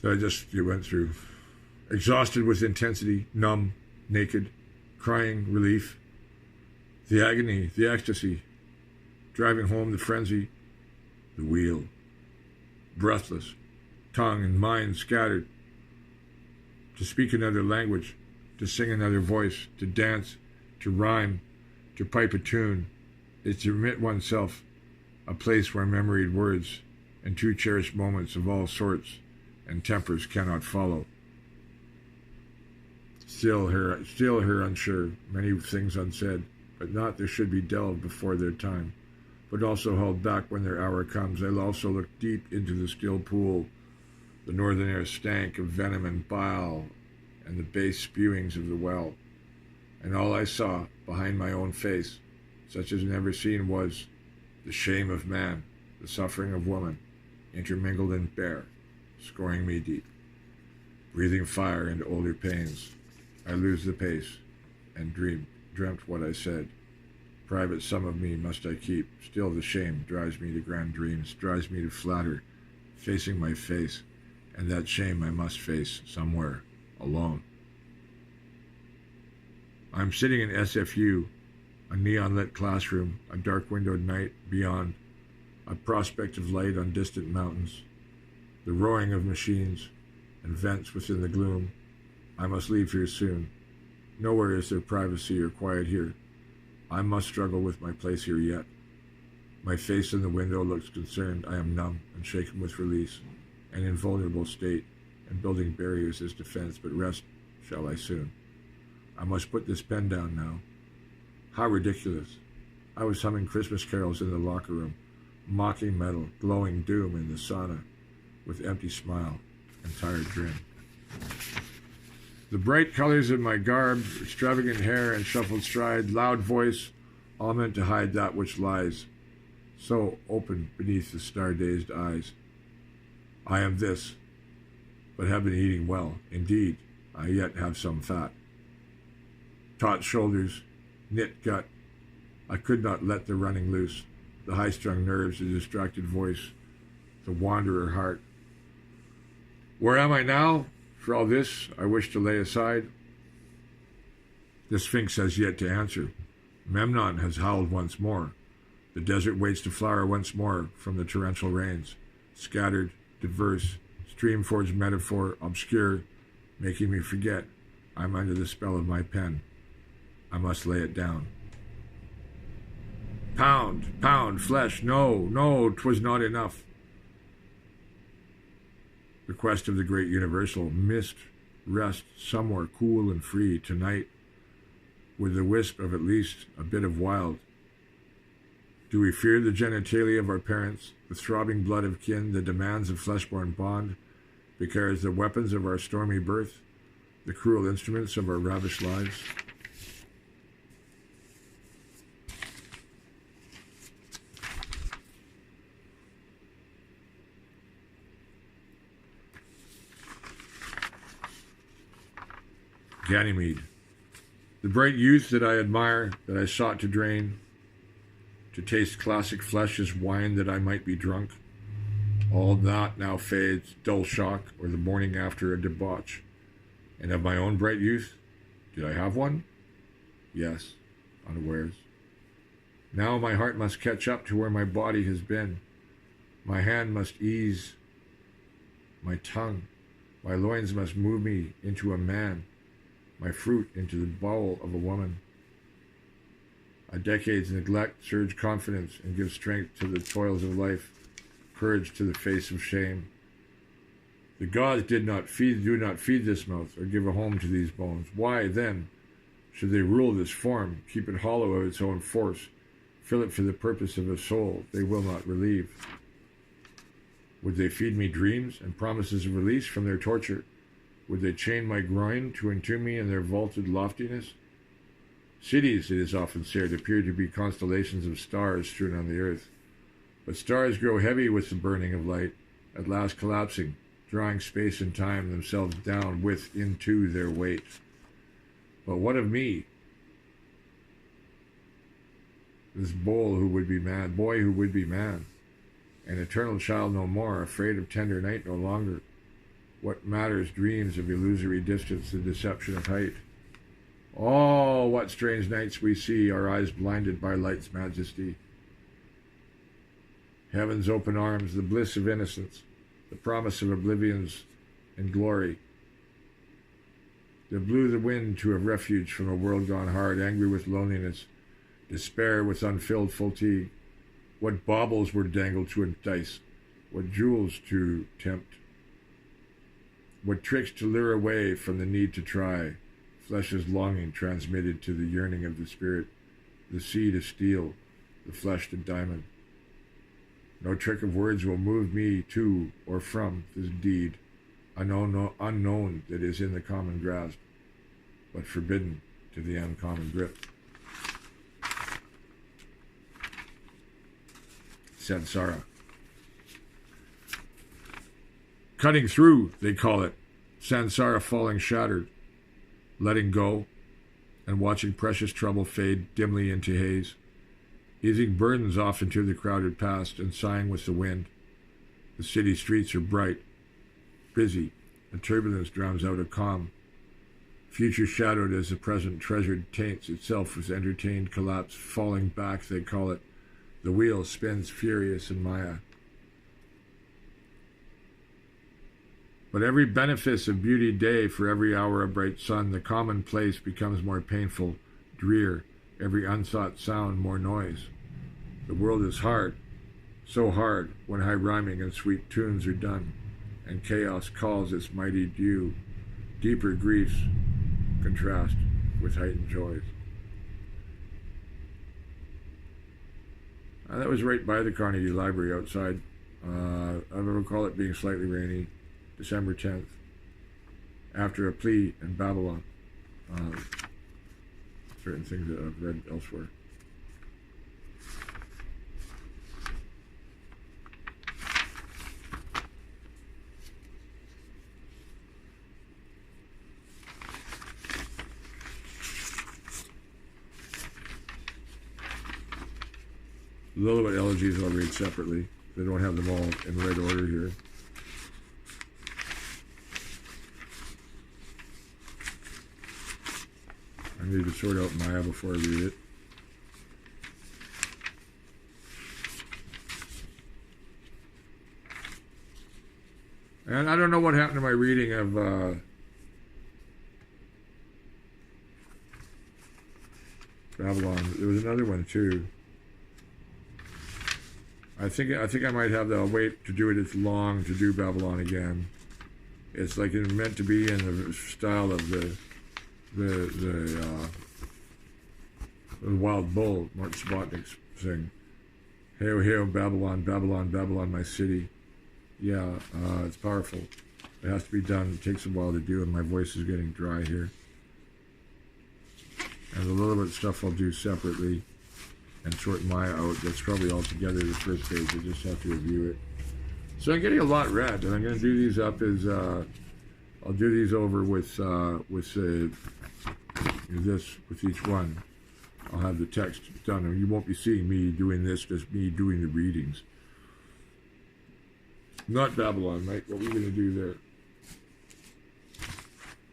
So I just went through. Exhausted with intensity, numb, naked, crying, relief, the agony, the ecstasy, driving home the frenzy, the wheel, breathless, tongue and mind scattered, to speak another language, to sing another voice, to dance, to rhyme, to pipe a tune, is to permit oneself a place where memoried words and too cherished moments of all sorts and tempers cannot follow. Still her unsure, many things unsaid, but not they should be delved before their time, but also held back when their hour comes. I'll also look deep into the still pool, the northern air stank of venom and bile, and the base spewings of the well. And all I saw behind my own face, such as never seen, was the shame of man, the suffering of woman, intermingled and bare, scoring me deep, breathing fire into older pains. I lose the pace, and dreamt what I said. Private sum of me must I keep. Still the shame drives me to grand dreams, drives me to flatter, facing my face, and that shame I must face somewhere, alone. I'm sitting in SFU, a neon-lit classroom, a dark-windowed night beyond, a prospect of light on distant mountains, the roaring of machines, and vents within the gloom. I must leave here soon. Nowhere is there privacy or quiet here. I must struggle with my place here yet. My face in the window looks concerned. I am numb and shaken with release, an invulnerable state, and building barriers as defense, but rest shall I soon. I must put this pen down now. How ridiculous. I was humming Christmas carols in the locker room, mocking metal, glowing doom in the sauna, with empty smile and tired grin. The bright colors of my garb, extravagant hair and shuffled stride, loud voice, all meant to hide that which lies so open beneath the star-dazed eyes. I am this, but have been eating well. Indeed, I yet have some fat. Taut shoulders, knit gut. I could not let the running loose, the high-strung nerves, the distracted voice, the wanderer heart. Where am I now? For all this, I wish to lay aside. The Sphinx has yet to answer. Memnon has howled once more. The desert waits to flower once more from the torrential rains, scattered, diverse, stream-forged metaphor, obscure, making me forget I'm under the spell of my pen. I must lay it down. Pound, pound, flesh, no, 'twas not enough. The quest of the great universal, mist, rest somewhere cool and free tonight, with the wisp of at least a bit of wild. Do we fear the genitalia of our parents, the throbbing blood of kin, the demands of flesh-born bond, because the weapons of our stormy birth, the cruel instruments of our ravished lives? Ganymede, the bright youth that I admire, that I sought to drain, to taste classic flesh as wine that I might be drunk. All that now fades, dull shock, or the morning after a debauch. And of my own bright youth, did I have one? Yes, unawares. Now my heart must catch up to where my body has been. My hand must ease my tongue. My loins must move me into a man, my fruit into the bowel of a woman. A decade's neglect surge confidence and give strength to the toils of life, courage to the face of shame. The gods do not feed this mouth or give a home to these bones. Why, then, should they rule this form, keep it hollow of its own force, fill it for the purpose of a soul they will not relieve? Would they feed me dreams and promises of release from their torture? Would they chain my groin to entomb me in their vaulted loftiness? Cities, it is often said, appear to be constellations of stars strewn on the earth. But stars grow heavy with the burning of light, at last collapsing, drawing space and time themselves down with into their weight. But what of me? This boy who would be man, an eternal child no more, afraid of tender night no longer. What matters dreams of illusory distance, the deception of height? Oh, what strange nights we see, our eyes blinded by light's majesty. Heaven's open arms, the bliss of innocence, the promise of oblivions and glory. That blew the wind to a refuge from a world gone hard, angry with loneliness, despair with unfilled fatigue. What baubles were dangled to entice, what jewels to tempt, what tricks to lure away from the need to try, flesh's longing transmitted to the yearning of the spirit, the sea to steel, the flesh to diamond. No trick of words will move me to or from this deed, unknown that is in the common grasp, but forbidden to the uncommon grip. Samsara. Cutting through, they call it. Samsara falling shattered, letting go, and watching precious trouble fade dimly into haze, easing burdens off into the crowded past and sighing with the wind. The city streets are bright, busy, and turbulence drowns out a calm. Future shadowed as the present treasured taints itself with entertained collapse, falling back, they call it. The wheel spins furious in Maya. But every benefice of beauty day, for every hour of bright sun, the commonplace becomes more painful, drear, every unsought sound more noise. The world is hard, so hard, when high rhyming and sweet tunes are done, and chaos calls its mighty due. Deeper griefs contrast with heightened joys. That was right by the Carnegie Library outside. I recall it being slightly rainy, December 10th, after a plea in Babylon. Certain things that I've read elsewhere. Lillooet Elegies I'll read separately. They don't have them all in right order here. I need to sort out Maya before I read it. And I don't know what happened to my reading of Babylon. There was another one too. I think I might have that. I'll wait to do it. It's long to do Babylon again. It's like it's meant to be in the style of the Wild Bull, Martin Spotnik's sing. Hail, hail, Babylon, Babylon, Babylon, my city. Yeah, it's powerful. It has to be done. It takes a while to do, and my voice is getting dry here. And a little bit of stuff I'll do separately and sort Maya out. That's probably all together the first page. I just have to review it. So I'm getting a lot read, and I'm going to do these up as I'll do these over with this with each one. I'll have the text done, and you won't be seeing me doing this, just me doing the readings. Not Babylon, Mike. What are we going to do there?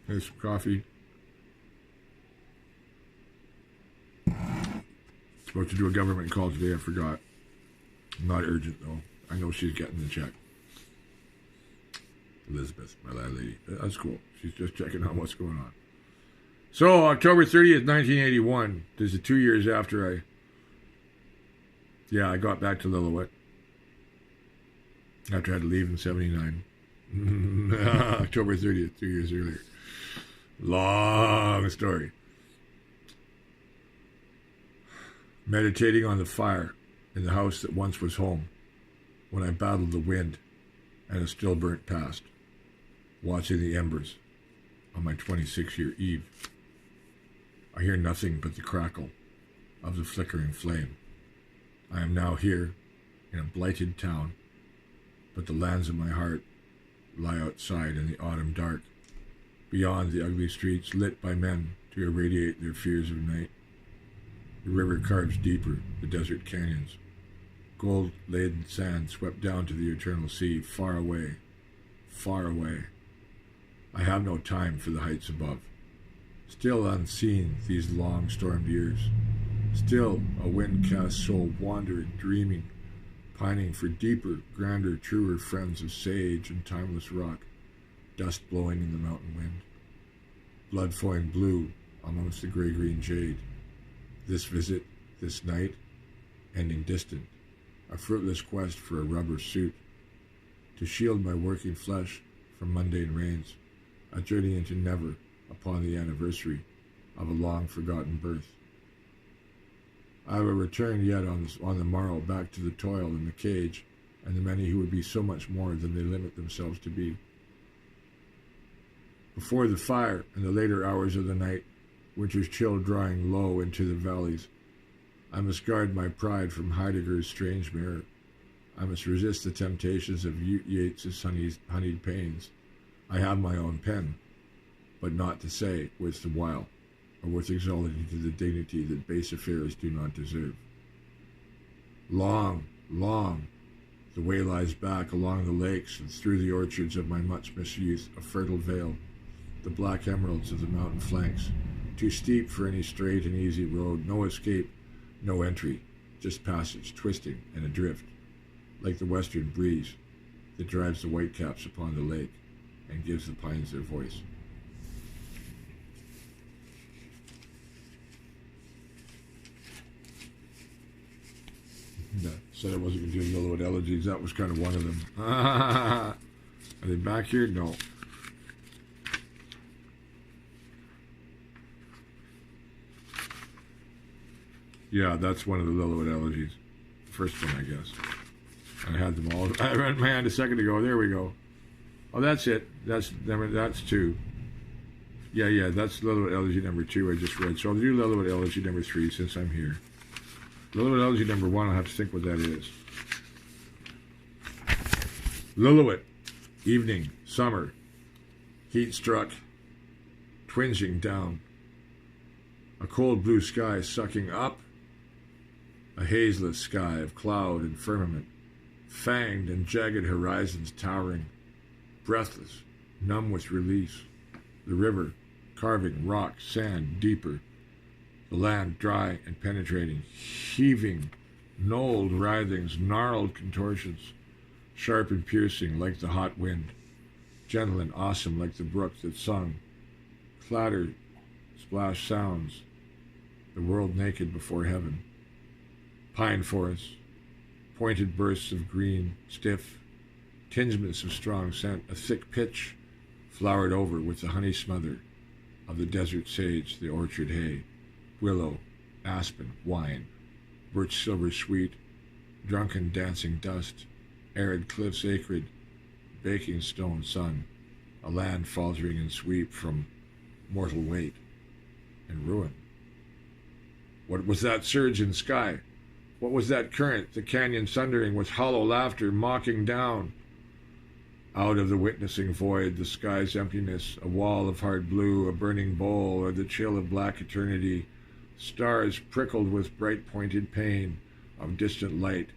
There's some coffee. Supposed to do a government call today. I forgot. Not urgent though. I know she's getting the check. Elizabeth, my landlady. That's cool. She's just checking on what's going on. So, October 30th, 1981. This is 2 years after I got back to Lillooet. After I had to leave in 79. October 30th, 2 years earlier. Long story. Meditating on the fire in the house that once was home, when I battled the wind and a still burnt past, watching the embers on my 26-year eve. I hear nothing but the crackle of the flickering flame. I am now here in a blighted town, but the lands of my heart lie outside in the autumn dark, beyond the ugly streets lit by men to irradiate their fears of night. The river carves deeper, the desert canyons. Gold-laden sand swept down to the eternal sea, far away, far away. I have no time for the heights above. Still unseen these long stormed years. Still a wind-cast soul wandering, dreaming, pining for deeper, grander, truer friends of sage and timeless rock, dust blowing in the mountain wind, blood flowing blue amongst the gray-green jade. This visit, this night, ending distant, a fruitless quest for a rubber suit, to shield my working flesh from mundane rains, a journey into never upon the anniversary of a long-forgotten birth. I will return yet on the morrow back to the toil and the cage, and the many who would be so much more than they limit themselves to be. Before the fire in the later hours of the night, winter's chill drawing low into the valleys, I must guard my pride from Heidegger's strange mirror. I must resist the temptations of Yeats's honeyed pains. I have my own pen, but not to say worth the while, or worth exalting to the dignity that base affairs do not deserve. Long, long, the way lies back along the lakes and through the orchards of my much misused, a fertile vale, the black emeralds of the mountain flanks, too steep for any straight and easy road, no escape, no entry, just passage, twisting and adrift, like the western breeze that drives the whitecaps upon the lake and gives the pines their voice. I said I wasn't going to do Lillooet Elegies. That was kind of one of them. Are they back here? No. Yeah, that's one of the Lillooet Elegies. First one, I guess. I had them all. I ran my hand a second ago. There we go. Oh, that's it. That's two. Yeah, that's Lillooet Elegy number 2 I just read. So I'll do Lillooet Elegy number 3 since I'm here. Lillooet Elegy number 1, I'll have to think what that is. Lillooet, evening, summer, heat struck, twinging down. A cold blue sky sucking up, a hazeless sky of cloud and firmament, fanged and jagged horizons towering, breathless, numb with release. The river, carving rock, sand deeper, the land dry and penetrating, heaving, knolled writhings, gnarled contortions, sharp and piercing like the hot wind, gentle and awesome like the brook that sung, clatter, splash sounds, the world naked before heaven. Pine forests, pointed bursts of green, stiff, tingements of strong scent, a thick pitch, flowered over with the honey smother of the desert sage, the orchard hay, willow, aspen, wine, birch silver sweet, drunken dancing dust, arid cliffs acrid, baking stone sun, a land faltering in sweep from mortal weight and ruin. What was that surge in sky? What was that current, the canyon thundering with hollow laughter mocking down? Out of the witnessing void, the sky's emptiness, a wall of hard blue, a burning bowl, or the chill of black eternity, stars prickled with bright pointed pain of distant light,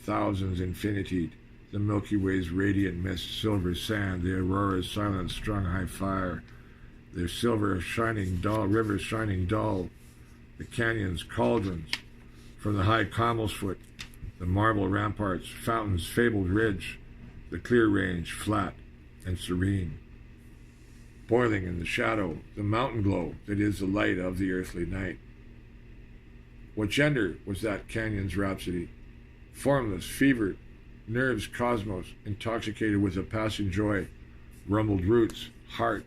thousands infinitied, the Milky Way's radiant mist, silver sand, the aurora's silent strung high fire, their silver shining dull, rivers shining dull, the canyons, cauldrons, from the high Camel's Foot, the marble ramparts, fountains, fabled ridge, the clear range, flat and serene, boiling in the shadow, the mountain glow that is the light of the earthly night. What gender was that canyon's rhapsody? Formless, fevered, nerves cosmos, intoxicated with a passing joy, rumbled roots, heart,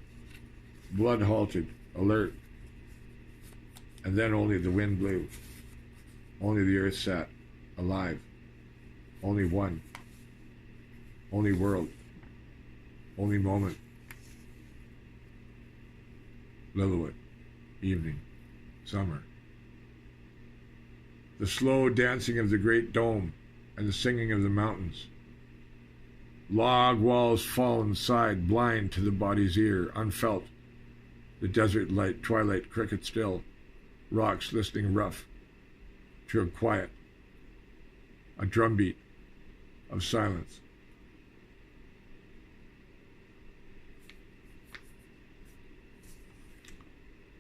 blood halted, alert. And then only the wind blew. Only the earth sat, alive. Only one. Only world. Only moment. Lillooet, evening, summer. The slow dancing of the great dome and the singing of the mountains. Log walls fall inside, blind to the body's ear, unfelt. The desert light, twilight cricket still, rocks listening rough to a quiet, a drumbeat of silence.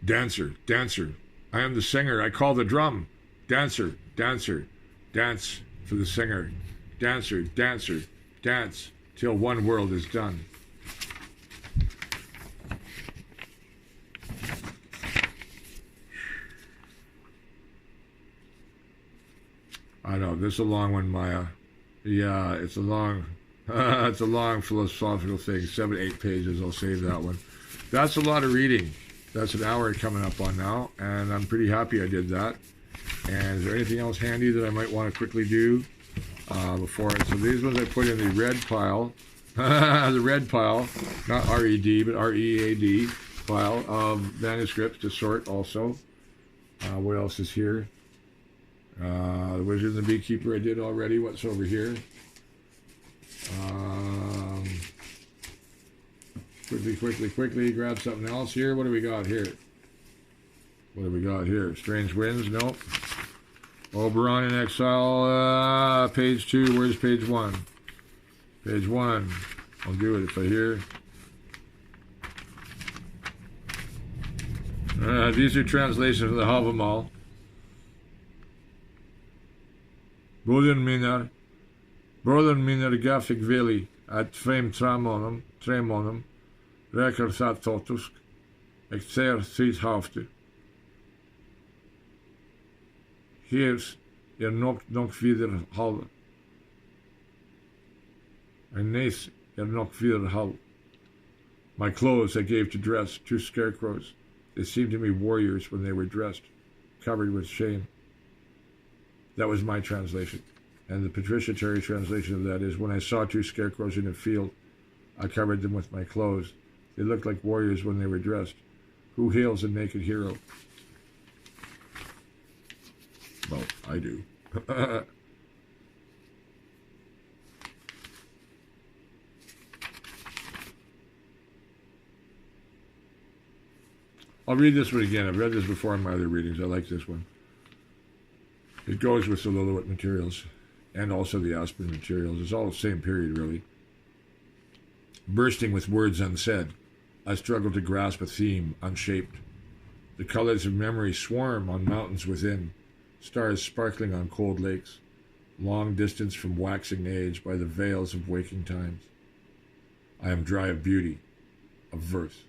Dancer, dancer, I am the singer, I call the drum. Dancer, dancer, dance for the singer. Dancer, dancer, dance till one world is done. I know, this is a long one, Maya. Yeah, it's a long, it's a long philosophical thing. 7, 8 pages, I'll save that one. That's a lot of reading. That's an hour coming up on now, and I'm pretty happy I did that. And is there anything else handy that I might want to quickly do before? So these ones I put in the red pile. The red pile, not R-E-D, but R-E-A-D pile of manuscripts to sort also. What else is here? The Wizard and the Beekeeper I did already. What's over here? Quickly, grab something else here. What do we got here? What do we got here? Strange Winds? Nope. Oberon in Exile, page 2. Where's page 1? Page 1. I'll do it if I hear. These are translations of the Havamal. Boden minar gafik veli at frem tremonum reker that totusk exer threet hafte. Here's nog wieder hal. En nees nog wieder hal. My clothes I gave to dress 2 scarecrows. They seemed to me warriors when they were dressed, covered with shame. That was my translation. And the patriciatory translation of that is, when I saw 2 scarecrows in a field, I covered them with my clothes. They looked like warriors when they were dressed. Who hails a naked hero? Well, I do. I'll read this one again. I've read this before in my other readings. I like this one. It goes with the Lillooet materials and also the Aspen materials. It's all the same period, really. Bursting with words unsaid, I struggle to grasp a theme unshaped. The colors of memory swarm on mountains within, stars sparkling on cold lakes, long distance from waxing age by the veils of waking times. I am dry of beauty, of verse.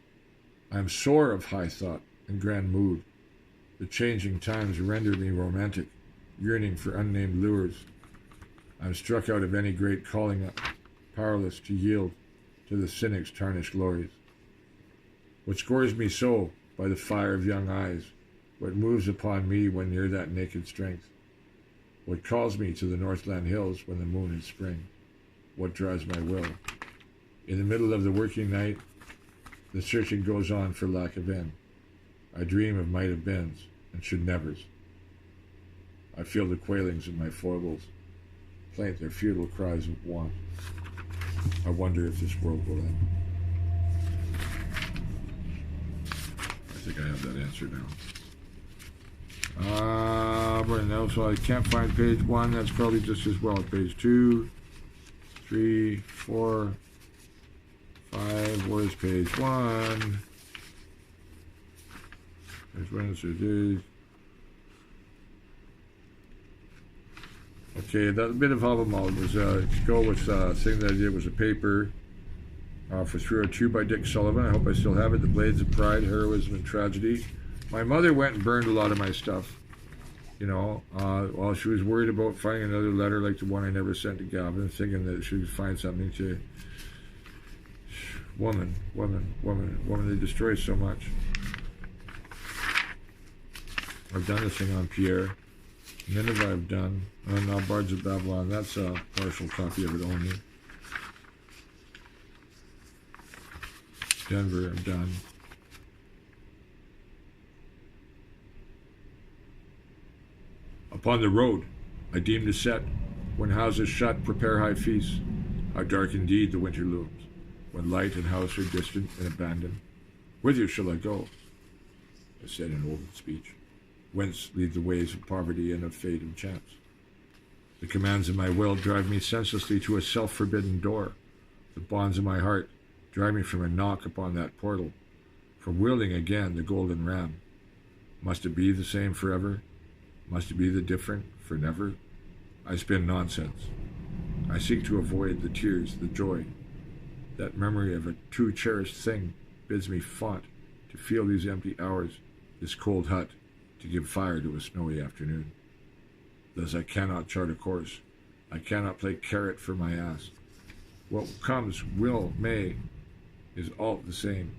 I am sore of high thought and grand mood. The changing times render me romantic, yearning for unnamed lures. I am struck out of any great calling up, powerless to yield to the cynic's tarnished glories. What scores me so by the fire of young eyes? What moves upon me when near that naked strength? What calls me to the Northland hills when the moon is spring? What drives my will? In the middle of the working night, the searching goes on for lack of end. I dream of might have beens and should nevers. I feel the quailings of my foibles plaint their futile cries of want. I wonder if this world will end. I think I have that answer now. Right now, so I can't find page 1. That's probably just as well. Page 2, 3, 4, 5. Where's page 1? Page 1 is these. Okay, that bit of Havamal was to go with thing that I did was a paper for 302 by Dick Sullivan. I hope I still have it. The Blades of Pride, Heroism, and Tragedy. My mother went and burned a lot of my stuff, you know, while she was worried about finding another letter like the one I never sent to Gavin, thinking that she would find something to... Woman, they destroy so much. I've done this thing on Pierre. Nineveh I've done. And now Bards of Babylon. That's a partial copy of it only. Denver I've done. Upon the road I deem to set, when houses shut, prepare high feasts. How dark indeed the winter looms, when light and house are distant and abandoned. Whither shall I go? I said in olden speech. Whence lead the ways of poverty and of fate and chance? The commands of my will drive me senselessly to a self-forbidden door. The bonds of my heart drive me from a knock upon that portal, from wielding again the golden ram. Must it be the same forever? Must it be the different for never? I spin nonsense. I seek to avoid the tears, the joy. That memory of a too cherished thing bids me faint to feel these empty hours, this cold hut, to give fire to a snowy afternoon. Thus I cannot chart a course. I cannot play carrot for my ass. What comes, will, may, is all the same.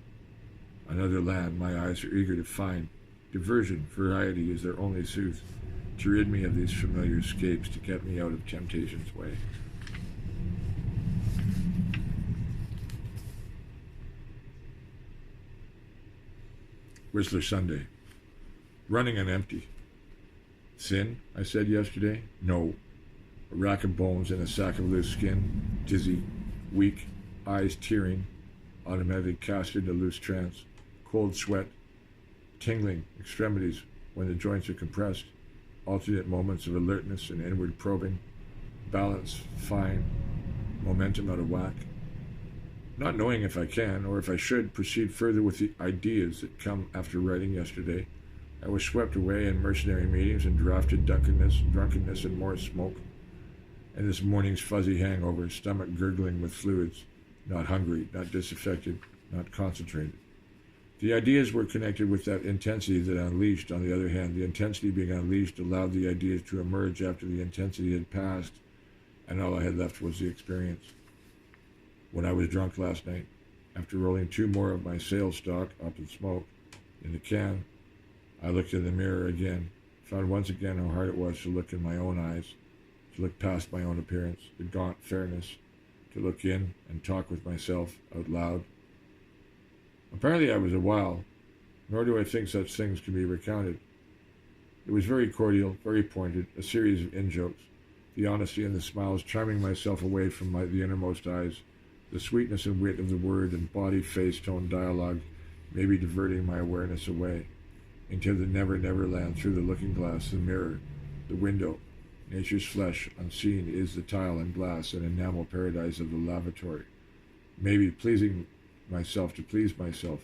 Another land my eyes are eager to find. Diversion, variety is their only sooth, to rid me of these familiar escapes, to get me out of temptation's way. Whistler Sunday. Running on empty. Sin, I said yesterday? No. A rack of bones and a sack of loose skin, dizzy, weak, eyes tearing, automatically cast into loose trance, cold sweat, tingling extremities when the joints are compressed, alternate moments of alertness and inward probing, balance fine, momentum out of whack. Not knowing if I can, or if I should, proceed further with the ideas that come after writing yesterday, I was swept away in mercenary meetings and drafted drunkenness and more smoke, and this morning's fuzzy hangover, stomach gurgling with fluids, not hungry, not disaffected, not concentrated. The ideas were connected with that intensity that unleashed. On the other hand, the intensity being unleashed allowed the ideas to emerge after the intensity had passed, and all I had left was the experience. When I was drunk last night, after rolling 2 more of my sales stock up in smoke in the can, I looked in the mirror again, found once again how hard it was to look in my own eyes, to look past my own appearance, the gaunt fairness, to look in and talk with myself out loud. Apparently I was a while, nor do I think such things can be recounted. It was very cordial, very pointed, a series of in-jokes, the honesty and the smiles charming myself away from the innermost eyes, the sweetness and wit of the word and body-face-tone dialogue maybe diverting my awareness away into the never-never land through the looking-glass, the mirror, the window. Nature's flesh, unseen, is the tile and glass and enamel paradise of the lavatory. Maybe pleasing myself to please myself,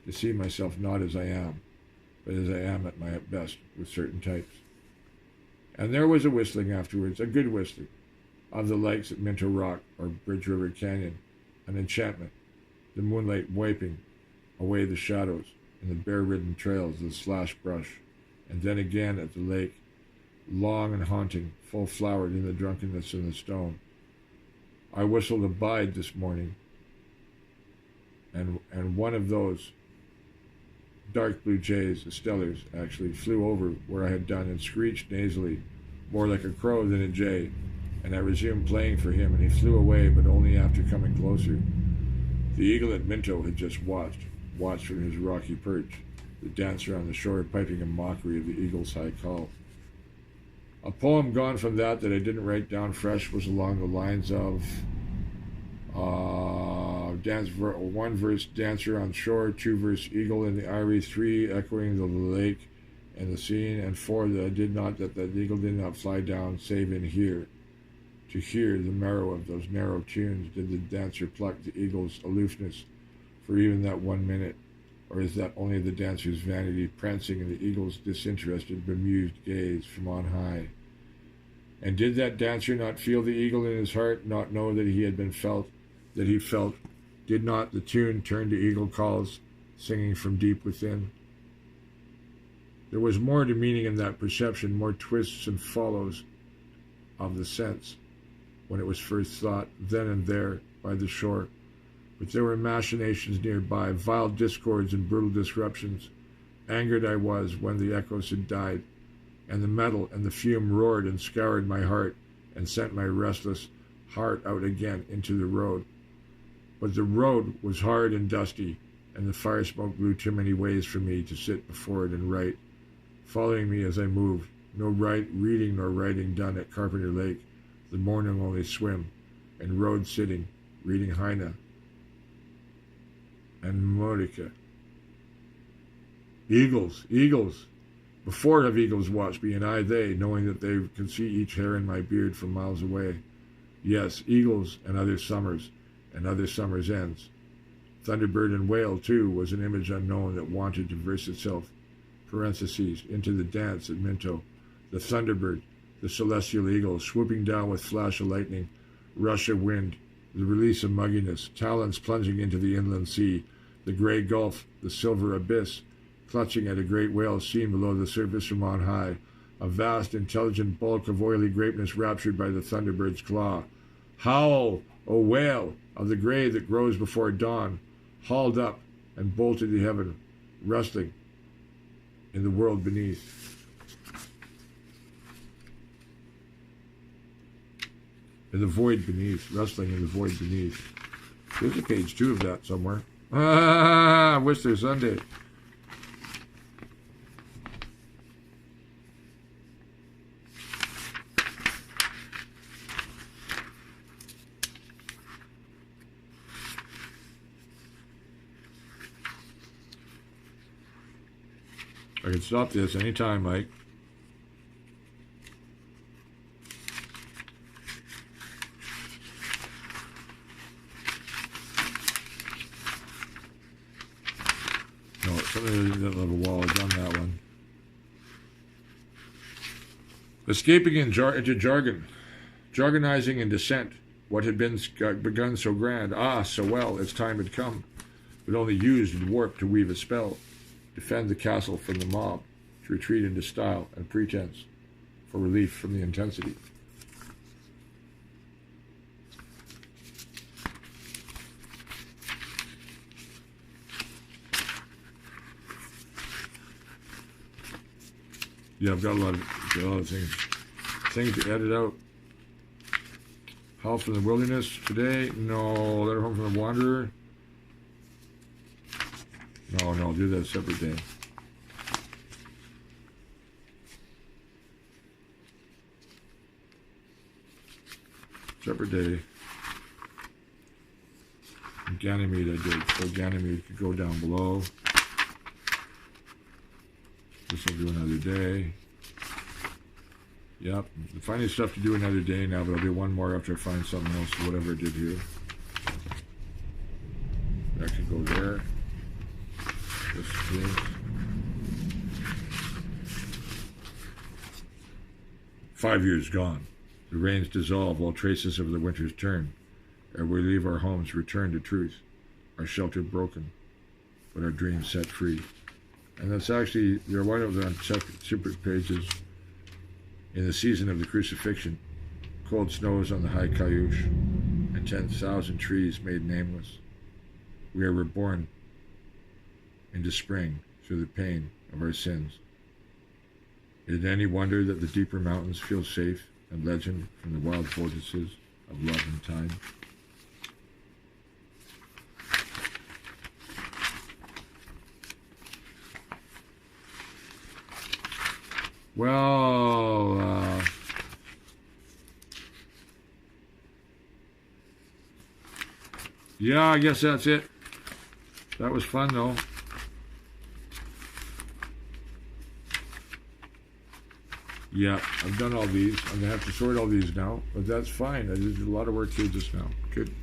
to see myself not as I am, but as I am at my best with certain types. And there was a whistling afterwards, a good whistling, of the likes at Minto Rock or Bridge River Canyon, an enchantment, the moonlight wiping away the shadows and the bear-ridden trails of the slash brush, and then again at the lake, long and haunting, full-flowered in the drunkenness and the stone. I whistled Abide this morning, and one of those dark blue jays, the stellars, actually flew over where I had done and screeched nasally, more like a crow than a jay, and I resumed playing for him, and he flew away, but only after coming closer. The eagle at Minto had just watched from his rocky perch, the dancer on the shore piping a mockery of the eagle's high call. A poem gone from that I didn't write down fresh was along the lines of 1 verse dancer on shore, 2 verse eagle in the eyrie, 3 echoing the lake and the scene, and 4 that the eagle did not fly down save in here. To hear the marrow of those narrow tunes did the dancer pluck the eagle's aloofness for even that 1 minute, or is that only the dancer's vanity prancing in the eagle's disinterested, bemused gaze from on high? And did that dancer not feel the eagle in his heart, not know that he had been felt, that he felt? Did not the tune turn to eagle calls, singing from deep within? There was more to meaning in that perception, more twists and follows of the sense, when it was first thought, then and there, by the shore. But there were machinations nearby, vile discords and brutal disruptions. Angered I was when the echoes had died, and the metal and the fume roared and scoured my heart and sent my restless heart out again into the road. But the road was hard and dusty, and the fire smoke blew too many ways for me to sit before it and write, following me as I moved. No reading nor writing done at Carpenter Lake, the morning only swim, and road sitting, reading Heine and Modica. Eagles, eagles! Before have eagles watched me, and I they, knowing that they can see each hair in my beard from miles away. Yes, eagles and other summers ends. Thunderbird and whale, too, was an image unknown that wanted to verse itself, parentheses, into the dance at Minto. The thunderbird, the celestial eagle, swooping down with flash of lightning, rush of wind, the release of mugginess, talons plunging into the inland sea, the grey gulf, the silver abyss, clutching at a great whale seen below the surface from on high, a vast, intelligent bulk of oily grapeness raptured by the thunderbird's claw. Howl, O whale, of the grey that grows before dawn, hauled up and bolted to heaven, rustling in the world beneath. In the void beneath, rustling in the void beneath. There's a page 2 of that somewhere. I wish there's Sunday. I can stop this anytime, Mike. No, somebody didn't have a wall. I've done that one. Escaping into jargon, jargonizing in dissent. What had been begun so grand, so well, its time had come, but only used and warped to weave a spell. Defend the castle from the mob, to retreat into style and pretense, for relief from the intensity. Yeah, I've got a lot of things to edit out. Howl from the Wilderness today. No, Letter Home from the Wanderer. No, I'll do that a separate day. Separate day. And Ganymede I did. So Ganymede could go down below. This will do another day. Yep. I'm finding stuff to do another day now, but I'll do one more after I find something else, whatever I did here. That could go there. This is 5 years gone. The rains dissolve, all traces of the winter's turn. Ere we leave our homes, return to truth. Our shelter broken, but our dreams set free. And that's actually, they're one of the separate pages. In the season of the crucifixion, cold snows on the high Cayush, and 10,000 trees made nameless. We are reborn into spring through the pain of our sins. Is it any wonder that the deeper mountains feel safe and legend from the wild vortices of love and time? Well, yeah, I guess that's it. That was fun, though. Yeah, I've done all these. I'm going to have to sort all these now, but that's fine. I did a lot of work here just now. Good.